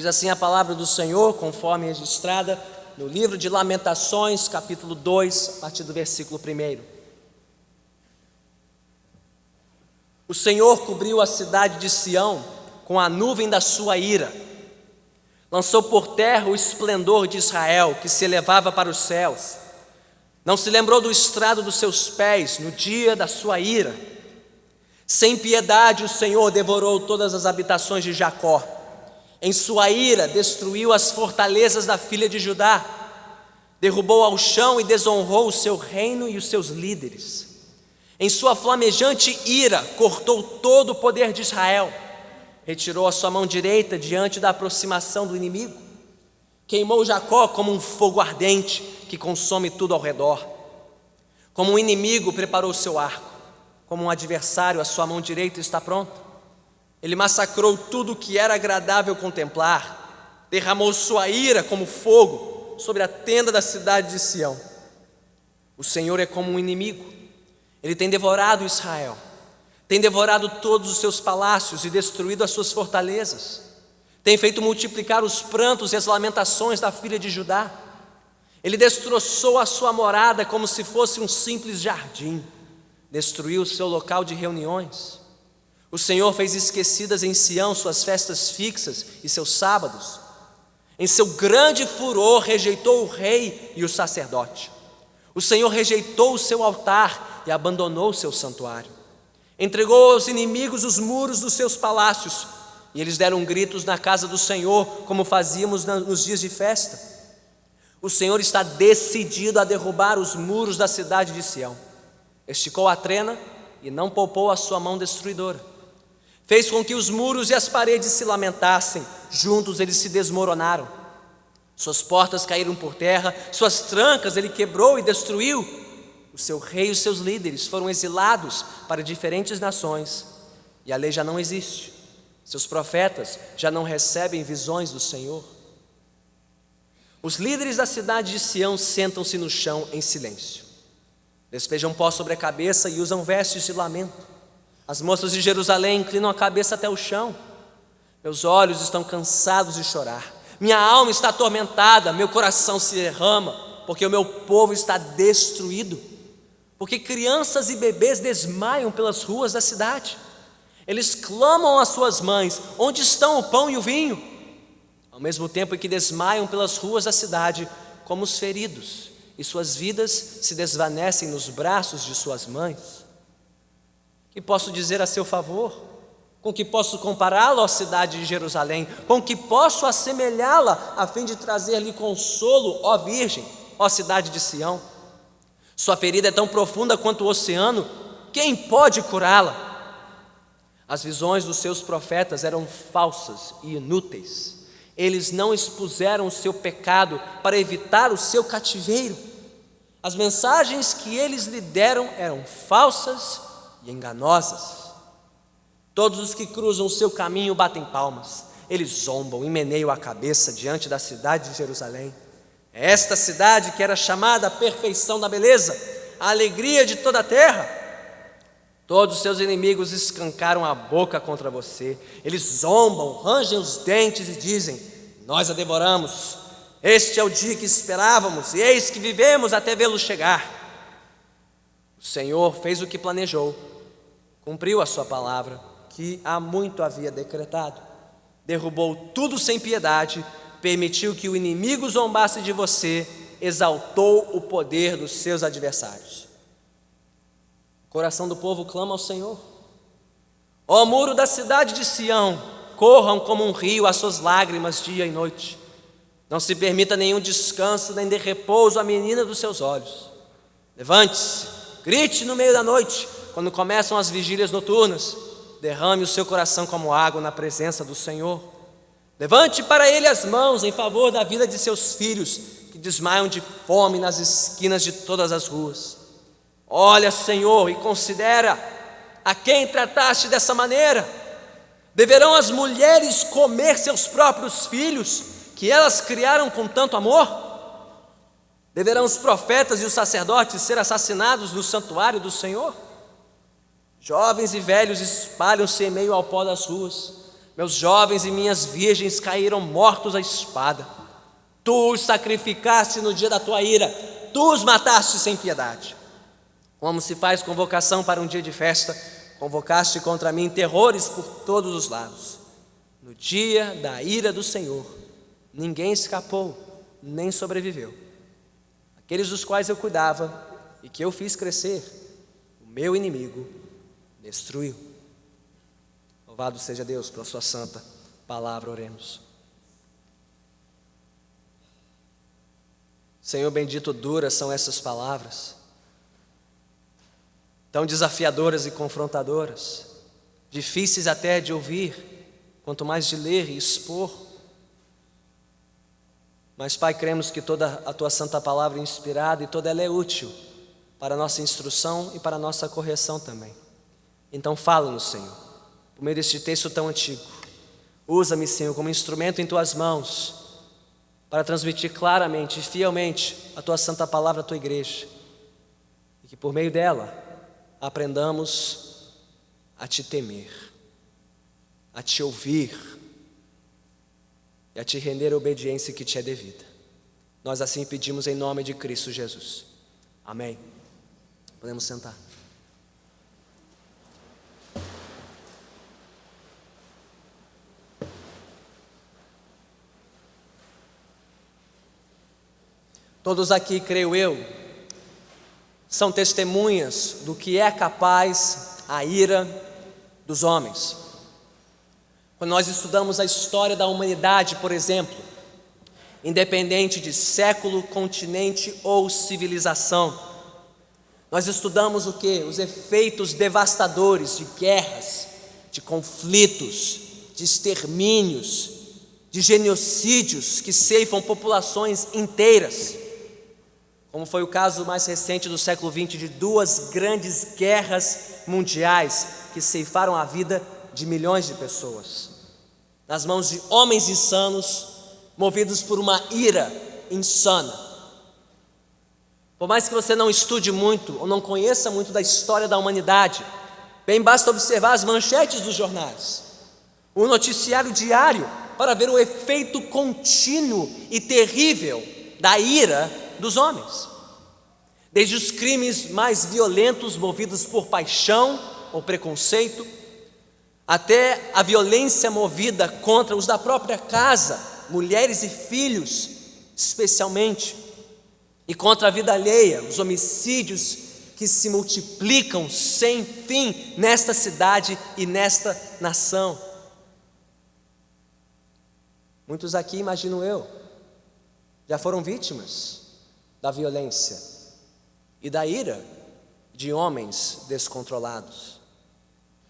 Diz assim a palavra do Senhor, conforme registrada no livro de Lamentações, capítulo 2, a partir do versículo 1. O Senhor cobriu a cidade de Sião com a nuvem da sua ira, lançou por terra o esplendor de Israel, que se elevava para os céus. Não se lembrou do estrado dos seus pés no dia da sua ira. Sem piedade o Senhor devorou todas as habitações de Jacó. Em sua ira destruiu as fortalezas da filha de Judá. Derrubou ao chão e desonrou o seu reino e os seus líderes. Em sua flamejante ira cortou todo o poder de Israel. Retirou a sua mão direita diante da aproximação do inimigo. Queimou Jacó como um fogo ardente que consome tudo ao redor. Como um inimigo preparou seu arco, como um adversário a sua mão direita está pronta. Ele massacrou tudo o que era agradável contemplar, derramou sua ira como fogo sobre a tenda da cidade de Sião. O Senhor é como um inimigo, ele tem devorado Israel, tem devorado todos os seus palácios e destruído as suas fortalezas, tem feito multiplicar os prantos e as lamentações da filha de Judá. Ele destroçou a sua morada como se fosse um simples jardim, destruiu o seu local de reuniões. O Senhor fez esquecidas em Sião suas festas fixas e seus sábados. Em seu grande furor rejeitou o rei e o sacerdote. O Senhor rejeitou o seu altar e abandonou o seu santuário. Entregou aos inimigos os muros dos seus palácios, e eles deram gritos na casa do Senhor, como fazíamos nos dias de festa. O Senhor está decidido a derrubar os muros da cidade de Sião. Esticou a trena e não poupou a sua mão destruidora. Fez com que os muros e as paredes se lamentassem, juntos eles se desmoronaram. Suas portas caíram por terra, suas trancas ele quebrou e destruiu. O seu rei e os seus líderes foram exilados para diferentes nações, e a lei já não existe. Seus profetas já não recebem visões do Senhor. Os líderes da cidade de Sião sentam-se no chão em silêncio. Despejam pó sobre a cabeça e usam vestes de lamento. As moças de Jerusalém inclinam a cabeça até o chão. Meus olhos estão cansados de chorar. Minha alma está atormentada, meu coração se derrama, porque o meu povo está destruído. Porque crianças e bebês desmaiam pelas ruas da cidade. Eles clamam às suas mães: onde estão o pão e o vinho? Ao mesmo tempo em que desmaiam pelas ruas da cidade, como os feridos, e suas vidas se desvanecem nos braços de suas mães. O que posso dizer a seu favor? Com que posso compará-lo à cidade de Jerusalém? Com que posso assemelhá-la a fim de trazer-lhe consolo, ó Virgem, ó cidade de Sião? Sua ferida é tão profunda quanto o oceano, quem pode curá-la? As visões dos seus profetas eram falsas e inúteis. Eles não expuseram o seu pecado para evitar o seu cativeiro. As mensagens que eles lhe deram eram falsas e enganosas. Todos os que cruzam o seu caminho batem palmas. Eles zombam e meneiam a cabeça diante da cidade de Jerusalém. É esta cidade que era chamada a perfeição da beleza, a alegria de toda a terra. Todos os seus inimigos escancaram a boca contra você. Eles zombam, rangem os dentes e dizem: nós a devoramos. Este é o dia que esperávamos, e eis que vivemos até vê-lo chegar. O Senhor fez o que planejou, cumpriu a sua palavra, que há muito havia decretado. Derrubou tudo sem piedade, permitiu que o inimigo zombasse de você, exaltou o poder dos seus adversários. O coração do povo clama ao Senhor. Ó muro da cidade de Sião, corram como um rio as suas lágrimas dia e noite. Não se permita nenhum descanso, nem de repouso à menina dos seus olhos. Levante-se, grite no meio da noite, quando começam as vigílias noturnas. Derrame o seu coração como água na presença do Senhor. Levante para Ele as mãos em favor da vida de seus filhos, que desmaiam de fome nas esquinas de todas as ruas. Olha, Senhor, e considera a quem trataste dessa maneira. Deverão as mulheres comer seus próprios filhos, que elas criaram com tanto amor? Deverão os profetas e os sacerdotes ser assassinados no santuário do Senhor? Jovens e velhos espalham-se em meio ao pó das ruas. Meus jovens e minhas virgens caíram mortos à espada. Tu os sacrificaste no dia da tua ira, tu os mataste sem piedade. Como se faz convocação para um dia de festa, convocaste contra mim terrores por todos os lados. No dia da ira do Senhor, ninguém escapou, nem sobreviveu. Aqueles dos quais eu cuidava e que eu fiz crescer, o meu inimigo destruiu. Louvado seja Deus pela sua santa palavra, oremos. Senhor bendito, duras são essas palavras, tão desafiadoras e confrontadoras, difíceis até de ouvir, quanto mais de ler e expor. Mas, Pai, cremos que toda a Tua santa palavra é inspirada e toda ela é útil para a nossa instrução e para a nossa correção também. Então fala-nos, Senhor, por meio deste texto tão antigo. Usa-me, Senhor, como instrumento em Tuas mãos, para transmitir claramente e fielmente a Tua santa palavra à Tua igreja, e que por meio dela aprendamos a Te temer, a Te ouvir e a Te render a obediência que Te é devida. Nós assim pedimos em nome de Cristo Jesus. Amém. Podemos sentar. Todos aqui, creio eu, são testemunhas do que é capaz a ira dos homens. Quando nós estudamos a história da humanidade, por exemplo, independente de século, continente ou civilização, nós estudamos o quê? Os efeitos devastadores de guerras, de conflitos, de extermínios, de genocídios que ceifam populações inteiras. Como foi o caso mais recente do século XX, de duas grandes guerras mundiais que ceifaram a vida de milhões de pessoas, nas mãos de homens insanos, movidos por uma ira insana. Por mais que você não estude muito ou não conheça muito da história da humanidade, bem basta observar as manchetes dos jornais, o noticiário diário, para ver o efeito contínuo e terrível da ira dos homens. Desde os crimes mais violentos movidos por paixão ou preconceito, até a violência movida contra os da própria casa, mulheres e filhos especialmente, e contra a vida alheia, os homicídios que se multiplicam sem fim nesta cidade e nesta nação. Muitos aqui, imagino eu, já foram vítimas da violência e da ira de homens descontrolados.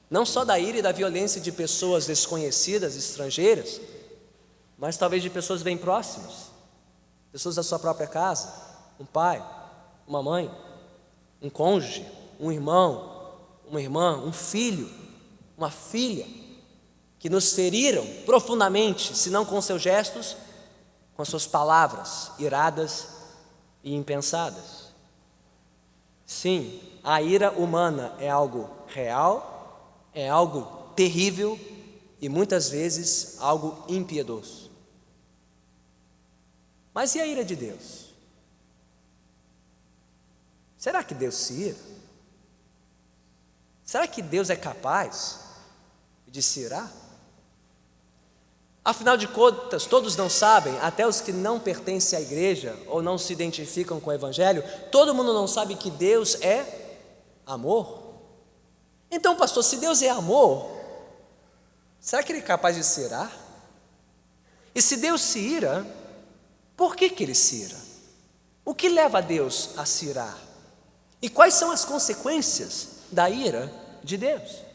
Não só da ira e da violência de pessoas desconhecidas, estrangeiras, mas talvez de pessoas bem próximas, pessoas da sua própria casa, um pai, uma mãe, um cônjuge, um irmão, uma irmã, um filho, uma filha, que nos feriram profundamente, se não com seus gestos, com as suas palavras iradas e impensadas. Sim, a ira humana é algo real, é algo terrível e muitas vezes algo impiedoso. Mas e a ira de Deus? Será que Deus se ira? Será que Deus é capaz de se irar? Afinal de contas, todos não sabem, até os que não pertencem à igreja ou não se identificam com o Evangelho, todo mundo não sabe que Deus é amor. Então, pastor, se Deus é amor, será que Ele é capaz de se irar? E se Deus se ira, por que Ele se ira? O que leva a Deus a se irar? E quais são as consequências da ira de Deus?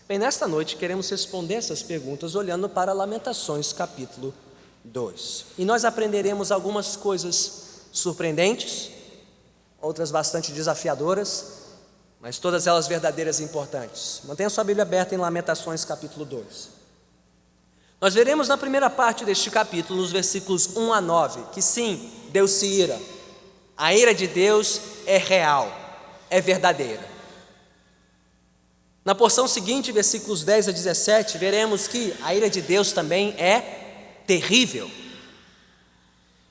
Bem, nesta noite queremos responder essas perguntas olhando para Lamentações capítulo 2. E nós aprenderemos algumas coisas surpreendentes, outras bastante desafiadoras, mas todas elas verdadeiras e importantes. Mantenha sua Bíblia aberta em Lamentações capítulo 2. Nós veremos na primeira parte deste capítulo, nos versículos 1 a 9, que sim, Deus se ira. A ira de Deus é real, é verdadeira. Na porção seguinte, versículos 10 a 17, veremos que a ira de Deus também é terrível.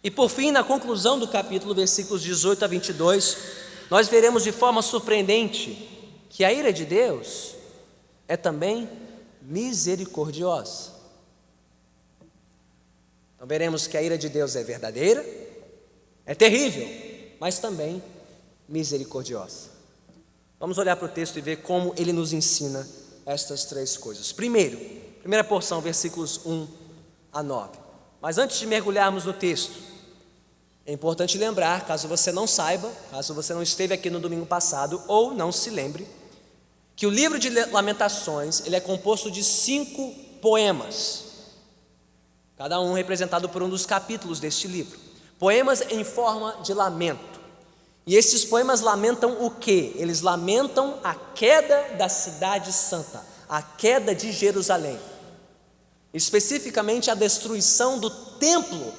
E por fim, na conclusão do capítulo, versículos 18 a 22, nós veremos de forma surpreendente que a ira de Deus é também misericordiosa. Então veremos que a ira de Deus é verdadeira, é terrível, mas também misericordiosa. Vamos olhar para o texto e ver como ele nos ensina estas três coisas. Primeira porção, versículos 1 a 9. Mas antes de mergulharmos no texto, é importante lembrar, caso você não saiba, caso você não esteve aqui no domingo passado ou não se lembre, que o livro de Lamentações, ele é composto de 5 poemas, cada um representado por um dos capítulos deste livro. Poemas em forma de lamento. E esses poemas lamentam o quê? Eles lamentam a queda da cidade santa, a queda de Jerusalém. Especificamente a destruição do templo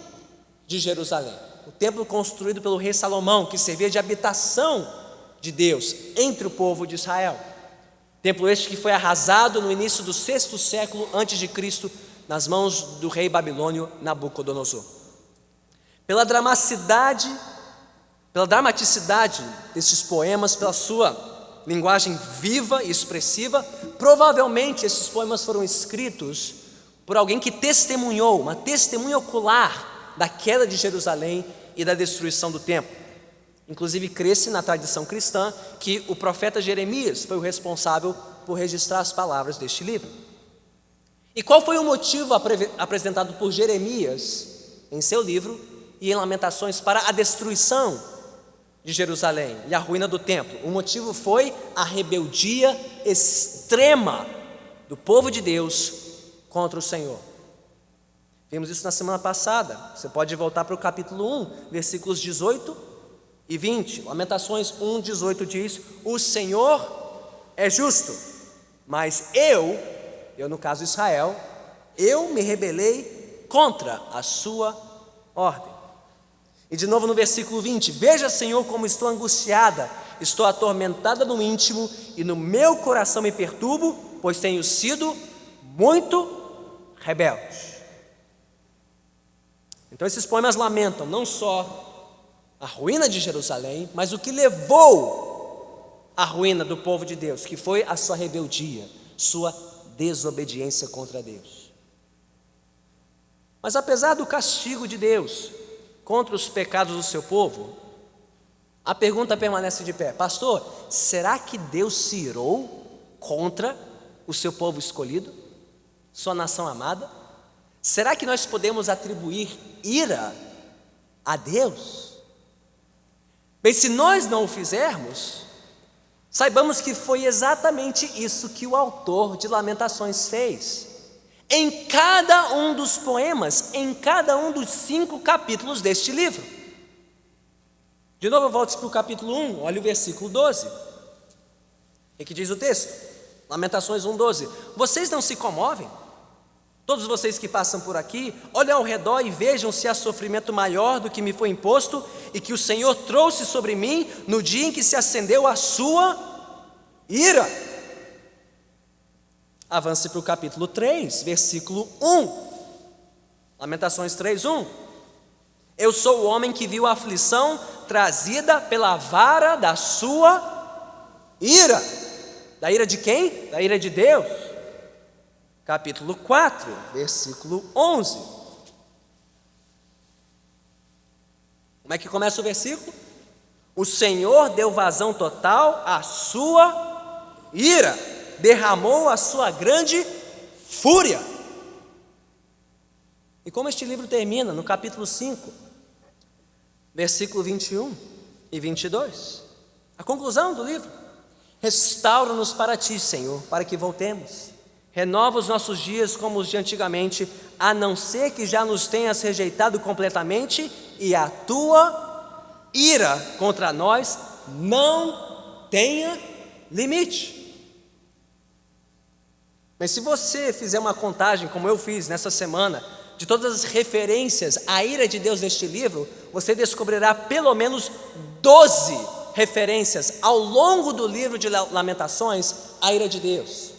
de Jerusalém. O templo construído pelo rei Salomão, que servia de habitação de Deus entre o povo de Israel. Templo este que foi arrasado no início do 6º século a.C., nas mãos do rei babilônio Nabucodonosor. Pela dramaticidade desses poemas, pela sua linguagem viva e expressiva, provavelmente esses poemas foram escritos por alguém que testemunhou, uma testemunha ocular da queda de Jerusalém e da destruição do templo. Inclusive, crê-se na tradição cristã que o profeta Jeremias foi o responsável por registrar as palavras deste livro. E qual foi o motivo apresentado por Jeremias em seu livro e em Lamentações para a destruição de Jerusalém e a ruína do templo? O motivo foi a rebeldia extrema do povo de Deus contra o Senhor. Vimos isso na semana passada. Você pode voltar para o capítulo 1, versículos 18 e 20. Lamentações 1, 18 diz: o Senhor é justo, mas eu no caso Israel, eu me rebelei contra a sua ordem. E de novo no versículo 20: veja, Senhor, como estou angustiada, estou atormentada no íntimo, e no meu coração me perturbo, pois tenho sido muito rebelde. Então esses poemas lamentam não só a ruína de Jerusalém, mas o que levou à ruína do povo de Deus, que foi a sua rebeldia, sua desobediência contra Deus. Mas apesar do castigo de Deus contra os pecados do seu povo, a pergunta permanece de pé: pastor, será que Deus se irou contra o seu povo escolhido, sua nação amada? Será que nós podemos atribuir ira a Deus? Bem, se nós não o fizermos, saibamos que foi exatamente isso que o autor de Lamentações fez. Em cada um dos poemas, em cada um dos 5 capítulos deste livro. De novo, volte para o capítulo 1, olha o versículo 12. O que diz o texto? Lamentações 1:12. Vocês não se comovem? Todos vocês que passam por aqui, olhem ao redor e vejam se há sofrimento maior do que me foi imposto e que o Senhor trouxe sobre mim no dia em que se acendeu a sua ira. Avance para o capítulo 3, versículo 1. Lamentações 3:1. Eu sou o homem que viu a aflição trazida pela vara da sua ira. Da ira de quem? Da ira de Deus. Capítulo 4, versículo 11. Como é que começa o versículo? O Senhor deu vazão total à sua ira, derramou a sua grande fúria. E como este livro termina? No capítulo 5, versículo 21 e 22. A conclusão do livro: restaura-nos para ti, Senhor, para que voltemos. Renova os nossos dias como os de antigamente, a não ser que já nos tenhas rejeitado completamente e a tua ira contra nós não tenha limite. Mas se você fizer uma contagem, como eu fiz nessa semana, de todas as referências à ira de Deus neste livro, você descobrirá pelo menos 12 referências ao longo do livro de Lamentações a ira de Deus.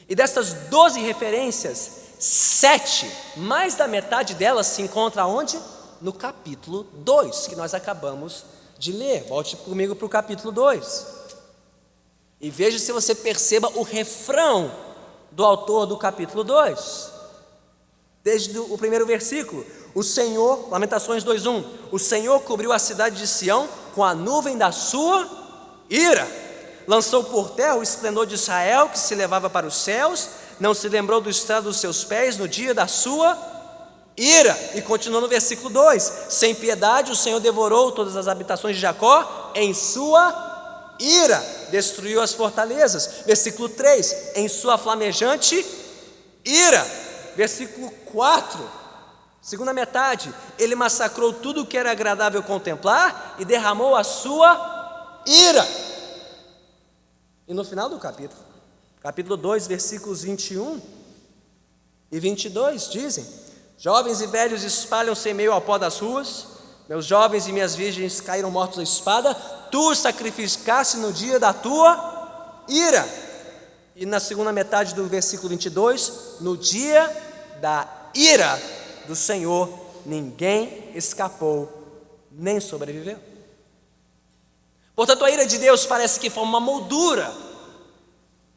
E dessas 12 referências, 7, mais da metade delas se encontra onde? No capítulo 2, que nós acabamos de ler. Volte comigo para o capítulo 2. E veja se você perceba o refrão do autor do capítulo 2. Desde o primeiro versículo, o Senhor, Lamentações 2:1, o Senhor cobriu a cidade de Sião com a nuvem da sua ira, lançou por terra o esplendor de Israel que se levava para os céus, não se lembrou do estrado dos seus pés no dia da sua ira. E continua no versículo 2, sem piedade o Senhor devorou todas as habitações de Jacó em sua ira, destruiu as fortalezas. Versículo 3, em sua flamejante ira. Versículo 4, segunda metade, ele massacrou tudo o que era agradável contemplar e derramou a sua ira. E no final do capítulo 2, versículos 21 e 22 dizem: jovens e velhos espalham-se em meio ao pó das ruas, meus jovens e minhas virgens caíram mortos à espada, tu os sacrificaste no dia da tua ira. E na segunda metade do versículo 22, no dia da ira do Senhor, ninguém escapou, nem sobreviveu. Portanto, a ira de Deus parece que foi uma moldura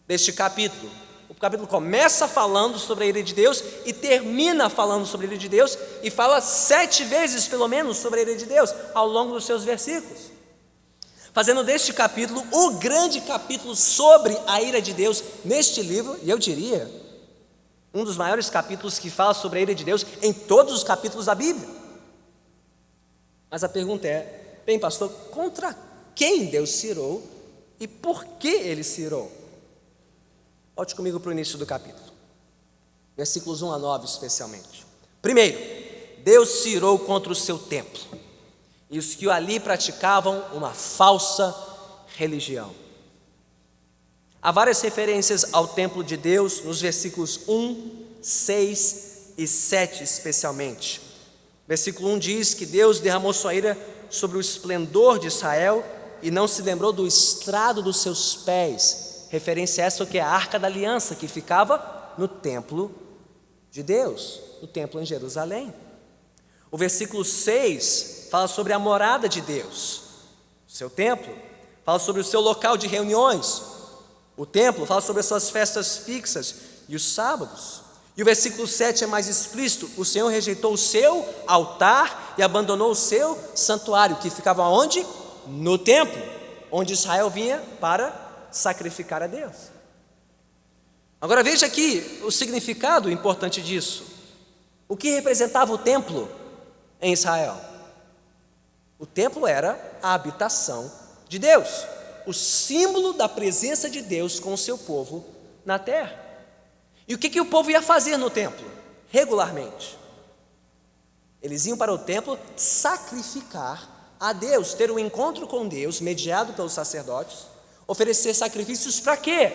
deste capítulo. O capítulo começa falando sobre a ira de Deus e termina falando sobre a ira de Deus, e fala 7 vezes pelo menos sobre a ira de Deus ao longo dos seus versículos, fazendo deste capítulo o grande capítulo sobre a ira de Deus neste livro, e eu diria, um dos maiores capítulos que fala sobre a ira de Deus em todos os capítulos da Bíblia. Mas a pergunta é: bem, pastor, contra quem Deus se irou e por que ele se irou? Volte comigo para o início do capítulo, versículos 1 a 9 especialmente. Primeiro, Deus se irou contra o seu templo e os que ali praticavam uma falsa religião. Há várias referências ao templo de Deus nos versículos 1, 6 e 7 especialmente. Versículo 1 diz que Deus derramou sua ira sobre o esplendor de Israel e não se lembrou do estrado dos seus pés. Referência essa que é a Arca da Aliança, que ficava no templo de Deus, no templo em Jerusalém. O versículo 6 fala sobre a morada de Deus, o seu templo, fala sobre o seu local de reuniões. O templo fala sobre as suas festas fixas e os sábados. E o versículo 7 é mais explícito: o Senhor rejeitou o seu altar e abandonou o seu santuário, que ficava onde? No templo, onde Israel vinha para sacrificar a Deus. Agora veja aqui o significado importante disso. O que representava o templo em Israel? O templo era a habitação de Deus, o símbolo da presença de Deus com o seu povo na terra. E o que o povo ia fazer no templo? Regularmente, eles iam para o templo sacrificar a Deus, ter um encontro com Deus, mediado pelos sacerdotes, oferecer sacrifícios para quê?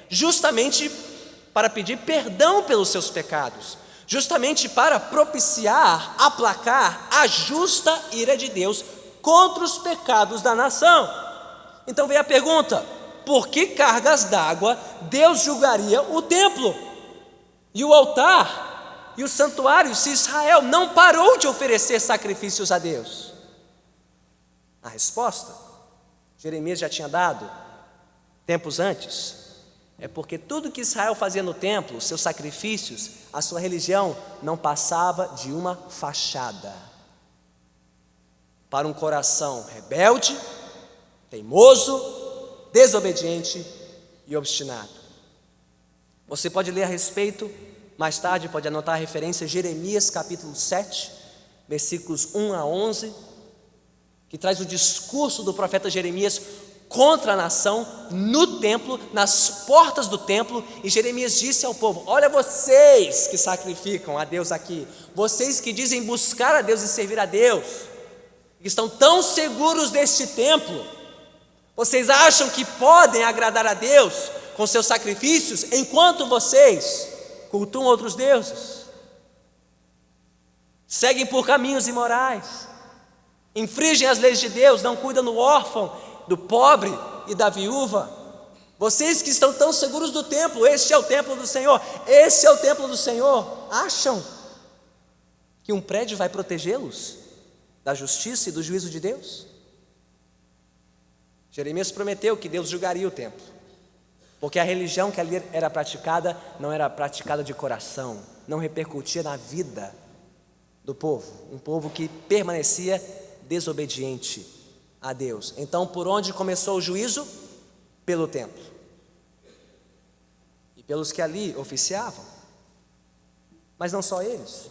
Justamente para pedir perdão pelos seus pecados, justamente para propiciar, aplacar a justa ira de Deus contra os pecados da nação. Então vem a pergunta: por que cargas d'água Deus julgaria o templo e o altar e o santuário, se Israel não parou de oferecer sacrifícios a Deus? A resposta, Jeremias já tinha dado tempos antes, é porque tudo que Israel fazia no templo, os seus sacrifícios, a sua religião, não passava de uma fachada para um coração rebelde, teimoso, desobediente e obstinado. Você pode ler a respeito, mais tarde pode anotar a referência, Jeremias capítulo 7, versículos 1 a 11, que traz o discurso do profeta Jeremias contra a nação no templo, nas portas do templo. E Jeremias disse ao povo: olha, vocês que sacrificam a Deus aqui, vocês que dizem buscar a Deus e servir a Deus, que estão tão seguros deste templo, vocês acham que podem agradar a Deus com seus sacrifícios enquanto vocês cultuam outros deuses, seguem por caminhos imorais, infringem as leis de Deus, não cuidam do órfão, do pobre e da viúva, Vocês que estão tão seguros do templo, este é o templo do Senhor, este é o templo do Senhor, acham que um prédio vai protegê-los da justiça e do juízo de Deus? Jeremias prometeu que Deus julgaria o templo, porque a religião que ali era praticada não era praticada de coração, não repercutia na vida do povo, um povo que permanecia desobediente a Deus. Então, por onde começou o juízo? Pelo templo e pelos que ali oficiavam, mas não só eles.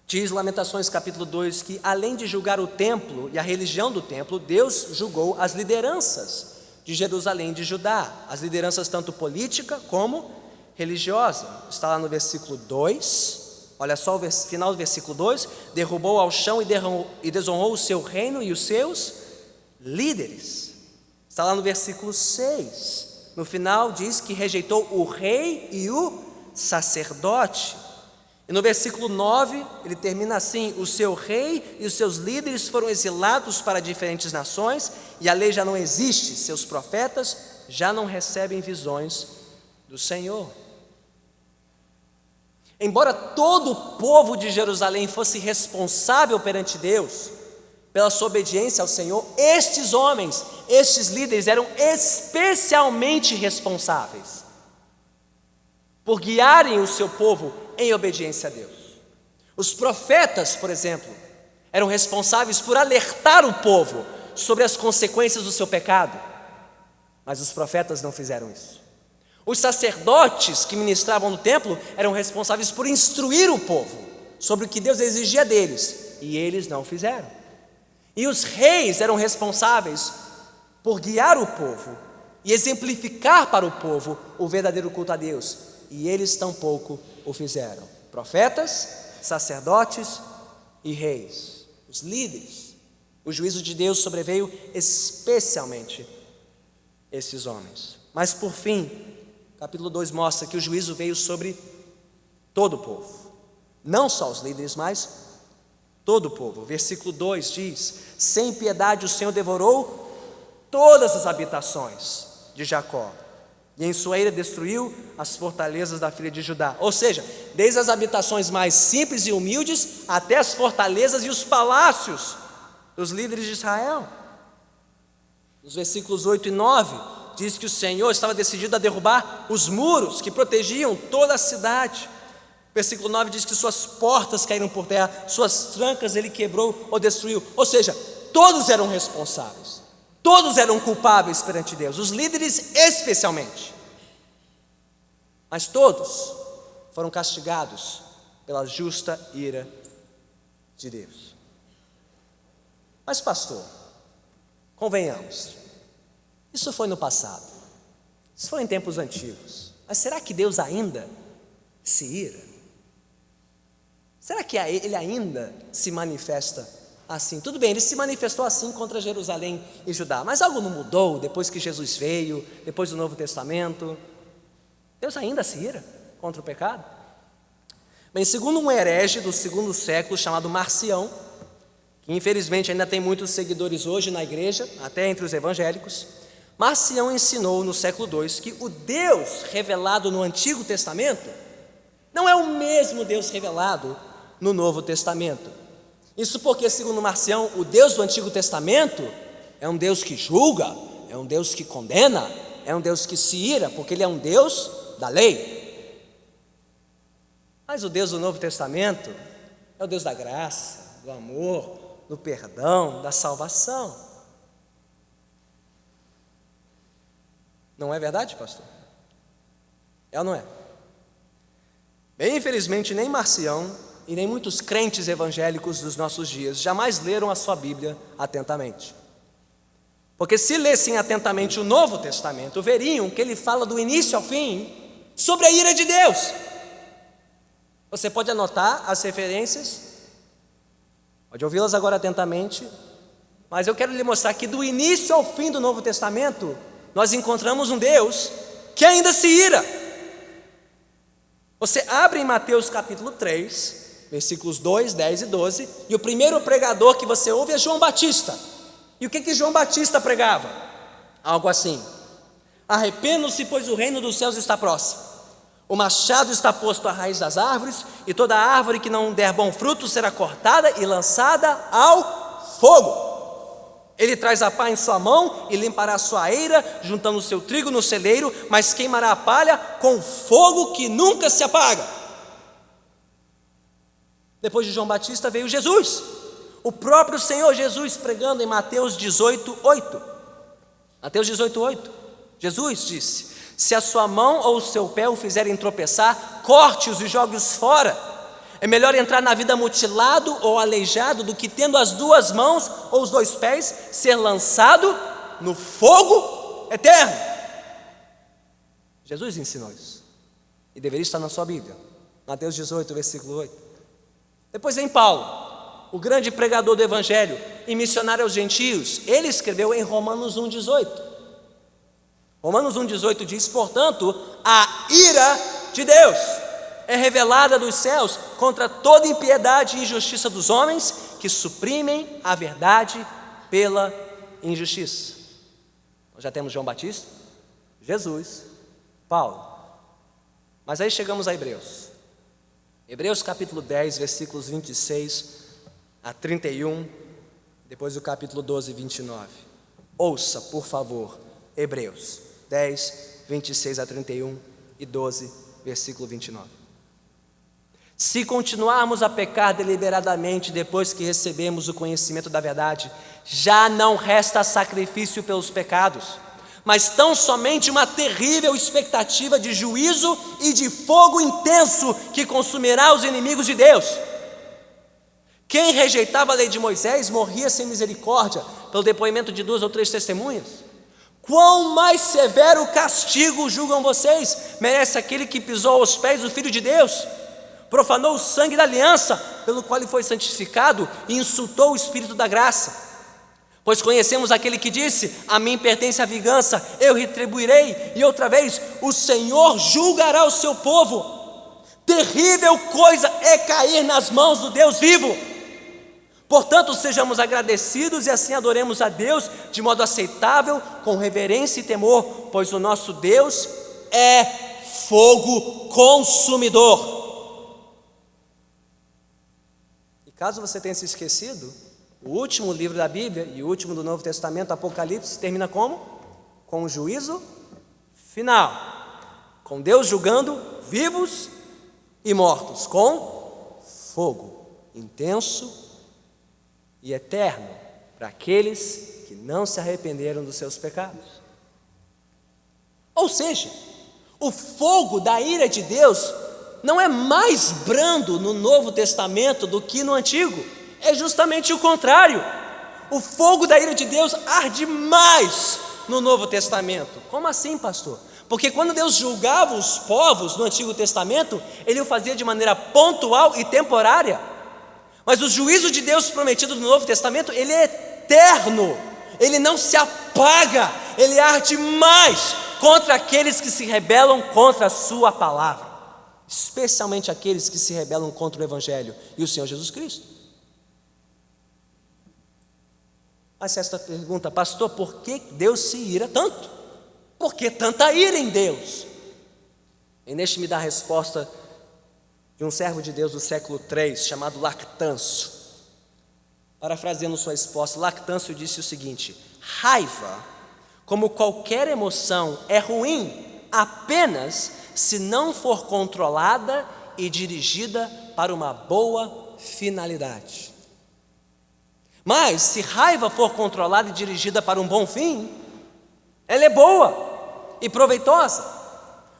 Diz Lamentações capítulo 2 que além de julgar o templo e a religião do templo, Deus julgou as lideranças de Jerusalém e de Judá, as lideranças tanto política como religiosa. Está lá no versículo 2, olha só o final do versículo 2: derrubou ao chão e desonrou o seu reino e os seus líderes. Está lá no versículo 6, no final diz que rejeitou o rei e o sacerdote. E no versículo 9, ele termina assim: o seu rei e os seus líderes foram exilados para diferentes nações, e a lei já não existe, seus profetas já não recebem visões do Senhor. Embora todo o povo de Jerusalém fosse responsável perante Deus pela sua obediência ao Senhor, estes homens, estes líderes eram especialmente responsáveis por guiarem o seu povo em obediência a Deus. Os profetas, por exemplo, eram responsáveis por alertar o povo sobre as consequências do seu pecado, mas os profetas não fizeram isso. Os sacerdotes que ministravam no templo eram responsáveis por instruir o povo sobre o que Deus exigia deles, e eles não fizeram. E os reis eram responsáveis por guiar o povo e exemplificar para o povo o verdadeiro culto a Deus, e eles tampouco o fizeram. Profetas, sacerdotes e reis, os líderes. O juízo de Deus sobreveio especialmente esses homens. Mas por fim, capítulo 2 mostra que o juízo veio sobre todo o povo, não só os líderes, mas todo o povo. Versículo 2 diz: sem piedade o Senhor devorou todas as habitações de Jacó, e em sua ira destruiu as fortalezas da filha de Judá. Ou seja, desde as habitações mais simples e humildes até as fortalezas e os palácios dos líderes de Israel. Nos versículos 8 e 9 diz que o Senhor estava decidido a derrubar os muros que protegiam toda a cidade. Versículo 9 diz que suas portas caíram por terra, suas trancas ele quebrou ou destruiu. Ou seja, todos eram responsáveis, todos eram culpáveis perante Deus, os líderes especialmente. Mas todos foram castigados pela justa ira de Deus. Mas pastor, convenhamos, isso foi no passado, isso foi em tempos antigos, mas será que Deus ainda se ira? Será que ele ainda se manifesta assim? Tudo bem, ele se manifestou assim contra Jerusalém e Judá, mas algo não mudou depois que Jesus veio, depois do Novo Testamento? Deus ainda se ira contra o pecado? Bem, segundo um herege do segundo século chamado Marcião, que infelizmente ainda tem muitos seguidores hoje na igreja, até entre os evangélicos, Marcião ensinou no século II que o Deus revelado no Antigo Testamento não é o mesmo Deus revelado no Novo Testamento. Isso porque, segundo Marcião, o Deus do Antigo Testamento é um Deus que julga, é um Deus que condena, é um Deus que se ira, porque ele é um Deus da lei. Mas o Deus do Novo Testamento é o Deus da graça, do amor, do perdão, da salvação. Não é verdade, pastor? É ou não é? Bem, infelizmente, nem Marcião e nem muitos crentes evangélicos dos nossos dias jamais leram a sua Bíblia atentamente. Porque se lessem atentamente o Novo Testamento, veriam que ele fala do início ao fim sobre a ira de Deus. Você pode anotar as referências, pode ouvi-las agora atentamente, mas eu quero lhe mostrar que do início ao fim do Novo Testamento, nós encontramos um Deus que ainda se ira. Você abre em Mateus capítulo 3, versículos 2, 10 e 12, e o primeiro pregador que você ouve é João Batista. E o que João Batista pregava? Algo assim: Arrependam-se, pois o reino dos céus está próximo. O machado está posto à raiz das árvores, e toda árvore que não der bom fruto será cortada e lançada ao fogo. Ele traz a pá em sua mão e limpará a sua eira, juntando o seu trigo no celeiro, mas queimará a palha com fogo que nunca se apaga. Depois de João Batista veio Jesus, o próprio Senhor Jesus, pregando em Mateus 18:8. Mateus 18:8. Jesus disse: se a sua mão ou o seu pé o fizerem tropeçar, corte-os e jogue-os fora. É melhor entrar na vida mutilado ou aleijado do que, tendo as duas mãos ou os dois pés, ser lançado no fogo eterno. Jesus ensinou isso, e deveria estar na sua Bíblia. Mateus 18, versículo 8. Depois vem Paulo, o grande pregador do Evangelho e missionário aos gentios. Ele escreveu em Romanos 1,18. Romanos 1,18 diz: portanto, a ira de Deus é revelada dos céus contra toda impiedade e injustiça dos homens que suprimem a verdade pela injustiça. Nós já temos João Batista, Jesus, Paulo. Mas aí chegamos a Hebreus. Hebreus capítulo 10, versículos 26 a 31, depois o capítulo 12, 29. Ouça, por favor, Hebreus 10, 26 a 31 e 12, versículo 29. Se continuarmos a pecar deliberadamente depois que recebemos o conhecimento da verdade, já não resta sacrifício pelos pecados, mas tão somente uma terrível expectativa de juízo e de fogo intenso que consumirá os inimigos de Deus. Quem rejeitava a lei de Moisés morria sem misericórdia pelo depoimento de 2 ou 3 testemunhas. Quão mais severo castigo, julgam vocês, merece aquele que pisou aos pés do Filho de Deus, profanou o sangue da aliança, pelo qual ele foi santificado, e insultou o Espírito da graça? Pois conhecemos aquele que disse: a mim pertence a vingança, eu retribuirei, e outra vez, o Senhor julgará o seu povo. Terrível coisa é cair nas mãos do Deus vivo. Portanto, sejamos agradecidos e assim adoremos a Deus de modo aceitável, com reverência e temor, pois o nosso Deus é fogo consumidor. Caso você tenha se esquecido, o último livro da Bíblia e o último do Novo Testamento, Apocalipse, termina como? Com o juízo final, com Deus julgando vivos e mortos, com fogo intenso e eterno para aqueles que não se arrependeram dos seus pecados. Ou seja, o fogo da ira de Deus não é mais brando no Novo Testamento do que no Antigo, é justamente o contrário. O fogo da ira de Deus arde mais no Novo Testamento. Como assim, pastor? Porque quando Deus julgava os povos no Antigo Testamento, Ele o fazia de maneira pontual e temporária. Mas o juízo de Deus prometido no Novo Testamento, ele é eterno, ele não se apaga, ele arde mais contra aqueles que se rebelam contra a sua palavra, especialmente aqueles que se rebelam contra o Evangelho e o Senhor Jesus Cristo. Mas esta pergunta: pastor, por que Deus se ira tanto? Por que tanta ira em Deus? E neste me dá a resposta de um servo de Deus do século III, chamado Lactâncio. Parafraseando sua esposa, Lactâncio disse o seguinte: raiva, como qualquer emoção, é ruim apenas se não for controlada e dirigida para uma boa finalidade. Mas se raiva for controlada e dirigida para um bom fim, ela é boa e proveitosa.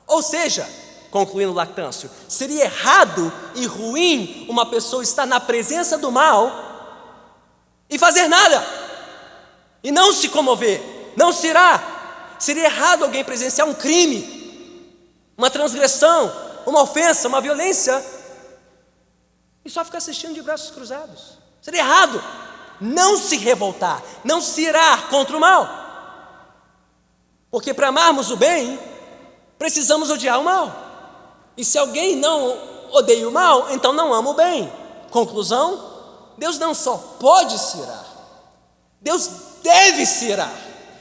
Ou seja, concluindo Lactâncio, seria errado e ruim uma pessoa estar na presença do mal e fazer nada, e não se comover, não se irar. Seria errado alguém presenciar um crime, uma transgressão, uma ofensa, uma violência, e só ficar assistindo de braços cruzados. Seria errado não se revoltar, não se irar contra o mal, porque para amarmos o bem, precisamos odiar o mal. E se alguém não odeia o mal, então não ama o bem. Conclusão: Deus não só pode se irar, Deus deve se irar.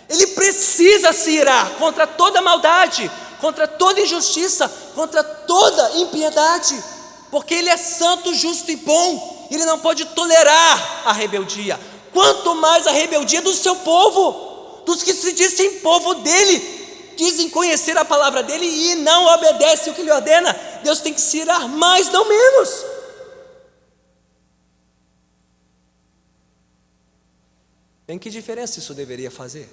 Ele precisa se irar contra toda maldade, contra toda injustiça, contra toda impiedade, porque Ele é santo, justo e bom. Ele não pode tolerar a rebeldia, quanto mais a rebeldia do seu povo, dos que se dizem povo dele, dizem conhecer a palavra dele e não obedecem o que ele ordena. Deus tem que se irar mais, não menos. Bem, que diferença isso deveria fazer?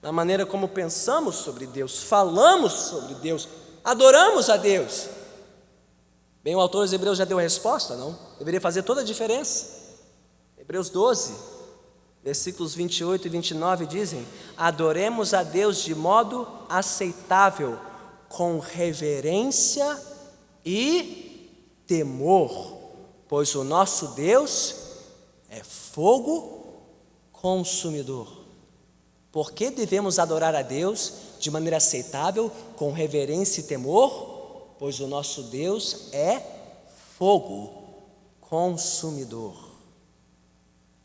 Na maneira como pensamos sobre Deus, falamos sobre Deus, adoramos a Deus. Bem, o autor dos Hebreus já deu a resposta, não? Deveria fazer toda a diferença. Hebreus 12, versículos 28 e 29 dizem: adoremos a Deus de modo aceitável, com reverência e temor, pois o nosso Deus é fogo consumidor. Por que devemos adorar a Deus de maneira aceitável, com reverência e temor? Pois o nosso Deus é fogo consumidor.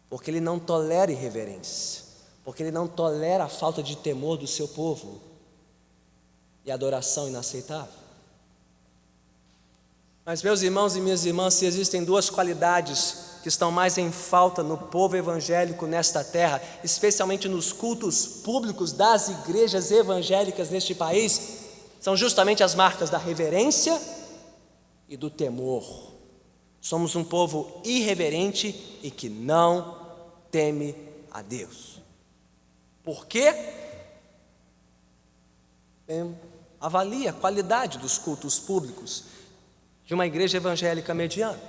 Porque Ele não tolera irreverência, porque Ele não tolera a falta de temor do seu povo e adoração inaceitável. Mas, meus irmãos e minhas irmãs, se existem duas qualidades que estão mais em falta no povo evangélico nesta terra, especialmente nos cultos públicos das igrejas evangélicas neste país, são justamente as marcas da reverência e do temor. Somos um povo irreverente e que não teme a Deus. Por quê? Avalie a qualidade dos cultos públicos de uma igreja evangélica mediana.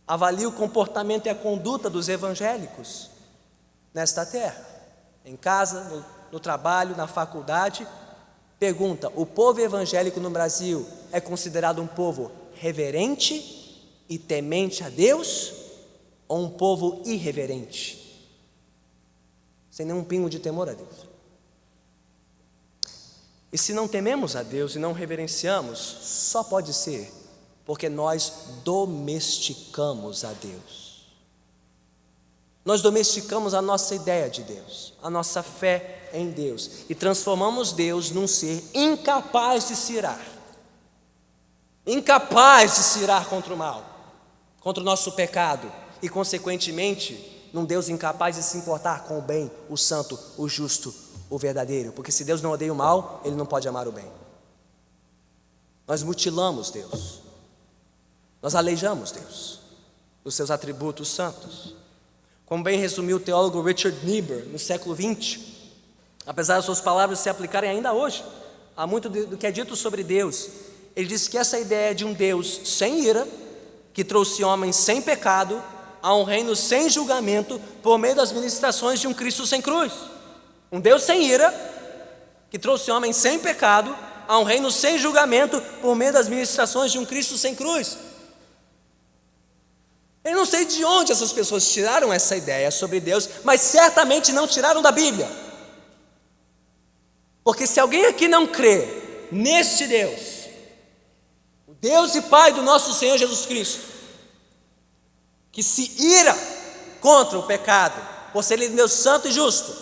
Avalie o comportamento e a conduta dos evangélicos nesta terra, em casa, no trabalho, na faculdade. Pergunta: o povo evangélico no Brasil é considerado um povo reverente e temente a Deus, ou um povo irreverente, sem nenhum pingo de temor a Deus? E se não tememos a Deus e não reverenciamos, só pode ser porque nós domesticamos a Deus. Nós domesticamos a nossa ideia de Deus, a nossa fé em Deus, e transformamos Deus num ser incapaz de se irar, contra o mal, contra o nosso pecado, e consequentemente num Deus incapaz de se importar com o bem, o santo, o justo, o verdadeiro. Porque se Deus não odeia o mal, Ele não pode amar o bem. Nós mutilamos Deus, nós aleijamos Deus dos seus atributos santos. Como bem resumiu o teólogo Richard Niebuhr no século XX, apesar das suas palavras se aplicarem ainda hoje, há muito do que é dito sobre Deus. Ele disse que essa ideia de um Deus sem ira, que trouxe homens sem pecado a um reino sem julgamento por meio das ministrações de um Cristo sem cruz. Um Deus sem ira, que trouxe homens sem pecado a um reino sem julgamento por meio das ministrações de um Cristo sem cruz. Eu não sei de onde essas pessoas tiraram essa ideia sobre Deus, mas certamente não tiraram da Bíblia. Porque se alguém aqui não crê neste Deus, o Deus e Pai do nosso Senhor Jesus Cristo, que se ira contra o pecado, por ser Ele Deus santo e justo,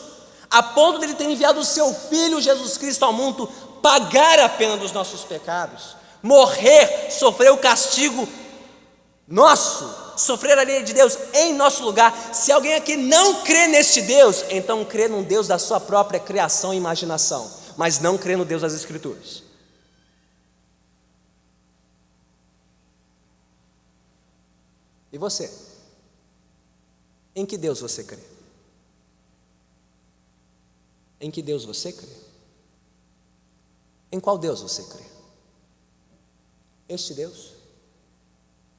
a ponto de Ele ter enviado o seu Filho Jesus Cristo ao mundo, pagar a pena dos nossos pecados, morrer, sofrer o castigo nosso, sofrer a lei de Deus em nosso lugar. Se alguém aqui não crê neste Deus, então crê num Deus da sua própria criação e imaginação, mas não crê no Deus das Escrituras. E você? Em que Deus você crê? Em que Deus você crê? Em qual Deus você crê? Este Deus?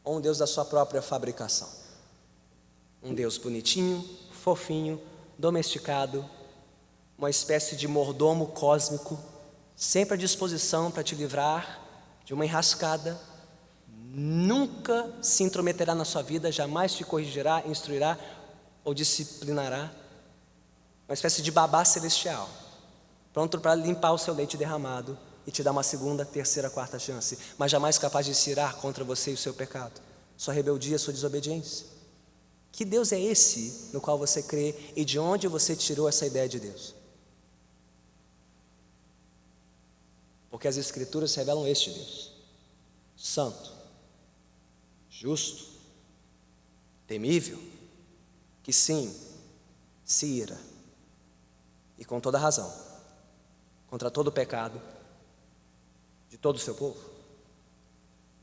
Ou um Deus da sua própria fabricação? Um Deus bonitinho, fofinho, domesticado, uma espécie de mordomo cósmico, sempre à disposição para te livrar de uma enrascada, nunca se intrometerá na sua vida, jamais te corrigirá, instruirá ou disciplinará. Uma espécie de babá celestial, pronto para limpar o seu leite derramado e te dar uma segunda, terceira, quarta chance, mas jamais capaz de se irar contra você e o seu pecado, sua rebeldia, sua desobediência. Que Deus é esse no qual você crê e de onde você tirou essa ideia de Deus? Porque as Escrituras revelam este Deus: santo, justo, temível, que sim, se ira, e com toda razão, contra todo o pecado de todo o seu povo.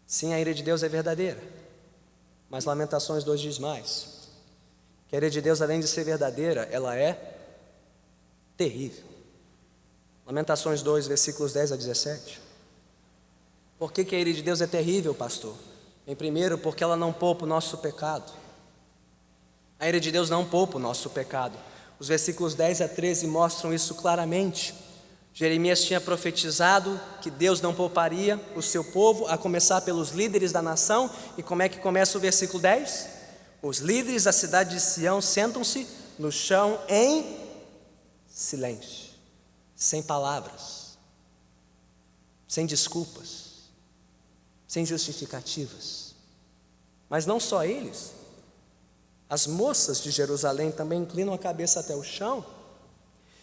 Sim, a ira de Deus é verdadeira, mas Lamentações 2 diz mais, que a ira de Deus, além de ser verdadeira, ela é terrível. Lamentações 2, versículos 10 a 17. Por que a ira de Deus é terrível, pastor? Em primeiro, porque ela não poupa o nosso pecado. A ira de Deus não poupa o nosso pecado. Os versículos 10 a 13 mostram isso claramente. Jeremias tinha profetizado que Deus não pouparia o seu povo, a começar pelos líderes da nação. E como é que começa o versículo 10? Os líderes da cidade de Sião sentam-se no chão em silêncio, sem palavras, sem desculpas, sem justificativas. Mas não só eles, as moças de Jerusalém também inclinam a cabeça até o chão.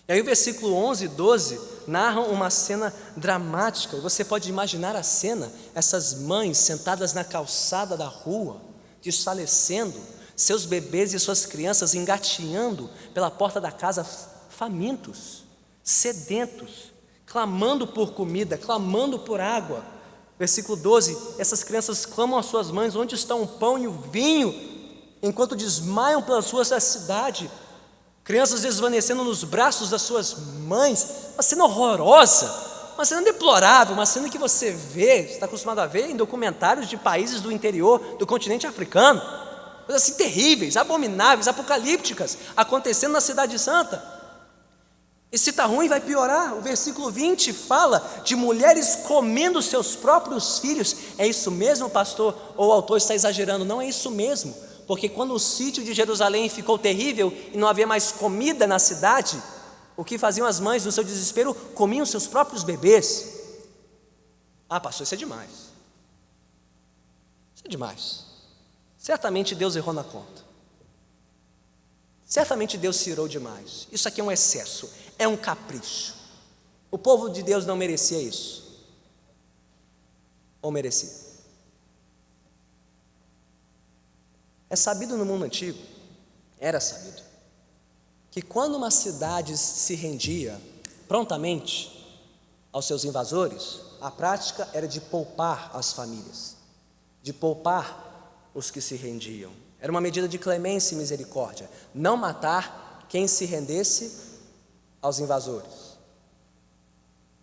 E aí o versículo 11 e 12 narram uma cena dramática, e você pode imaginar a cena, essas mães sentadas na calçada da rua, desfalecendo, seus bebês e suas crianças engatinhando pela porta da casa, famintos, sedentos, clamando por comida, clamando por água. Versículo 12, essas crianças clamam às suas mães: onde estão o pão e o vinho? Enquanto desmaiam pelas ruas da cidade, crianças desvanecendo nos braços das suas mães. Uma cena horrorosa, uma cena deplorável, uma cena que você vê, está acostumado a ver em documentários de países do interior do continente africano, coisas assim terríveis, abomináveis, apocalípticas, acontecendo na cidade santa. E se está ruim, vai piorar. O versículo 20 fala de mulheres comendo seus próprios filhos. É isso mesmo, pastor? Ou o autor está exagerando? Não é isso mesmo, porque quando o sítio de Jerusalém ficou terrível e não havia mais comida na cidade, o que faziam as mães no seu desespero? Comiam seus próprios bebês. Ah, pastor, isso é demais. Isso é demais. Certamente Deus errou na conta. Certamente Deus se irou demais. Isso aqui é um excesso, é um capricho. O povo de Deus não merecia isso. Ou merecia? É sabido no mundo antigo, era sabido, que quando uma cidade se rendia prontamente aos seus invasores, a prática era de poupar as famílias, de poupar os que se rendiam. Era uma medida de clemência e misericórdia, não matar quem se rendesse aos invasores.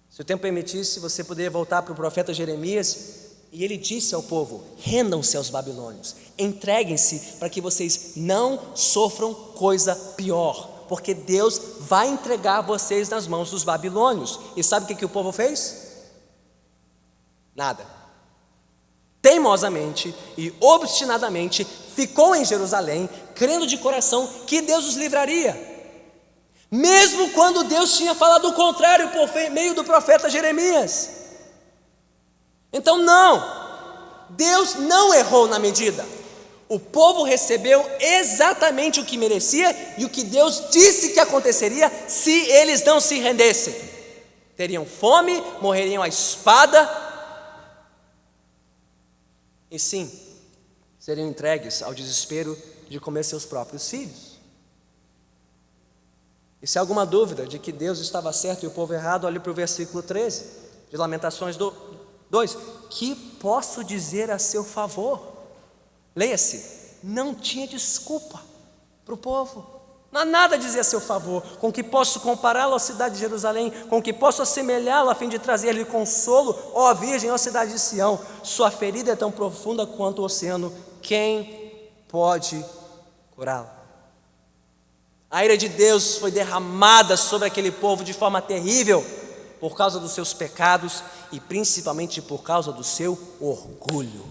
Se o tempo permitisse, você poderia voltar para o profeta Jeremias, e ele disse ao povo: rendam-se aos babilônios, entreguem-se para que vocês não sofram coisa pior, porque Deus vai entregar vocês nas mãos dos babilônios. E sabe o que o povo fez? Nada. Teimosamente e obstinadamente ficou em Jerusalém, crendo de coração que Deus os livraria, mesmo quando Deus tinha falado o contrário por meio do profeta Jeremias. Então não, Deus não errou na medida. O povo recebeu exatamente o que merecia e o que Deus disse que aconteceria se eles não se rendessem. Teriam fome, morreriam à espada, e sim, seriam entregues ao desespero de comer seus próprios filhos. E se há alguma dúvida de que Deus estava certo e o povo errado, olhe para o versículo 13 de Lamentações 2: que posso dizer a seu favor? Leia-se, não tinha desculpa para o povo, não há nada a dizer a seu favor. Com que posso compará-lo à cidade de Jerusalém? Com que posso assemelhá-lo a fim de trazer-lhe consolo? Ó Virgem, ó cidade de Sião, sua ferida é tão profunda quanto o oceano, quem pode curá-la? A ira de Deus foi derramada sobre aquele povo de forma terrível, por causa dos seus pecados e principalmente por causa do seu orgulho.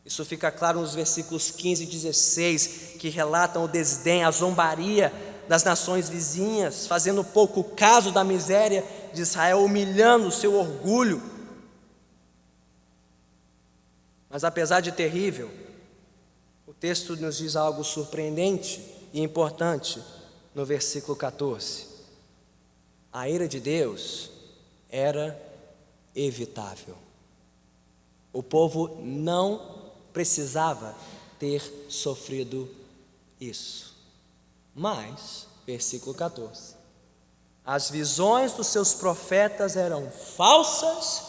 Isso fica claro nos versículos 15 e 16, que relatam o desdém, a zombaria das nações vizinhas, fazendo pouco caso da miséria de Israel, humilhando o seu orgulho. Mas apesar de terrível, o texto nos diz algo surpreendente e importante no versículo 14. A ira de Deus era evitável. O povo não precisava ter sofrido isso. Mas, versículo 14, as visões dos seus profetas eram falsas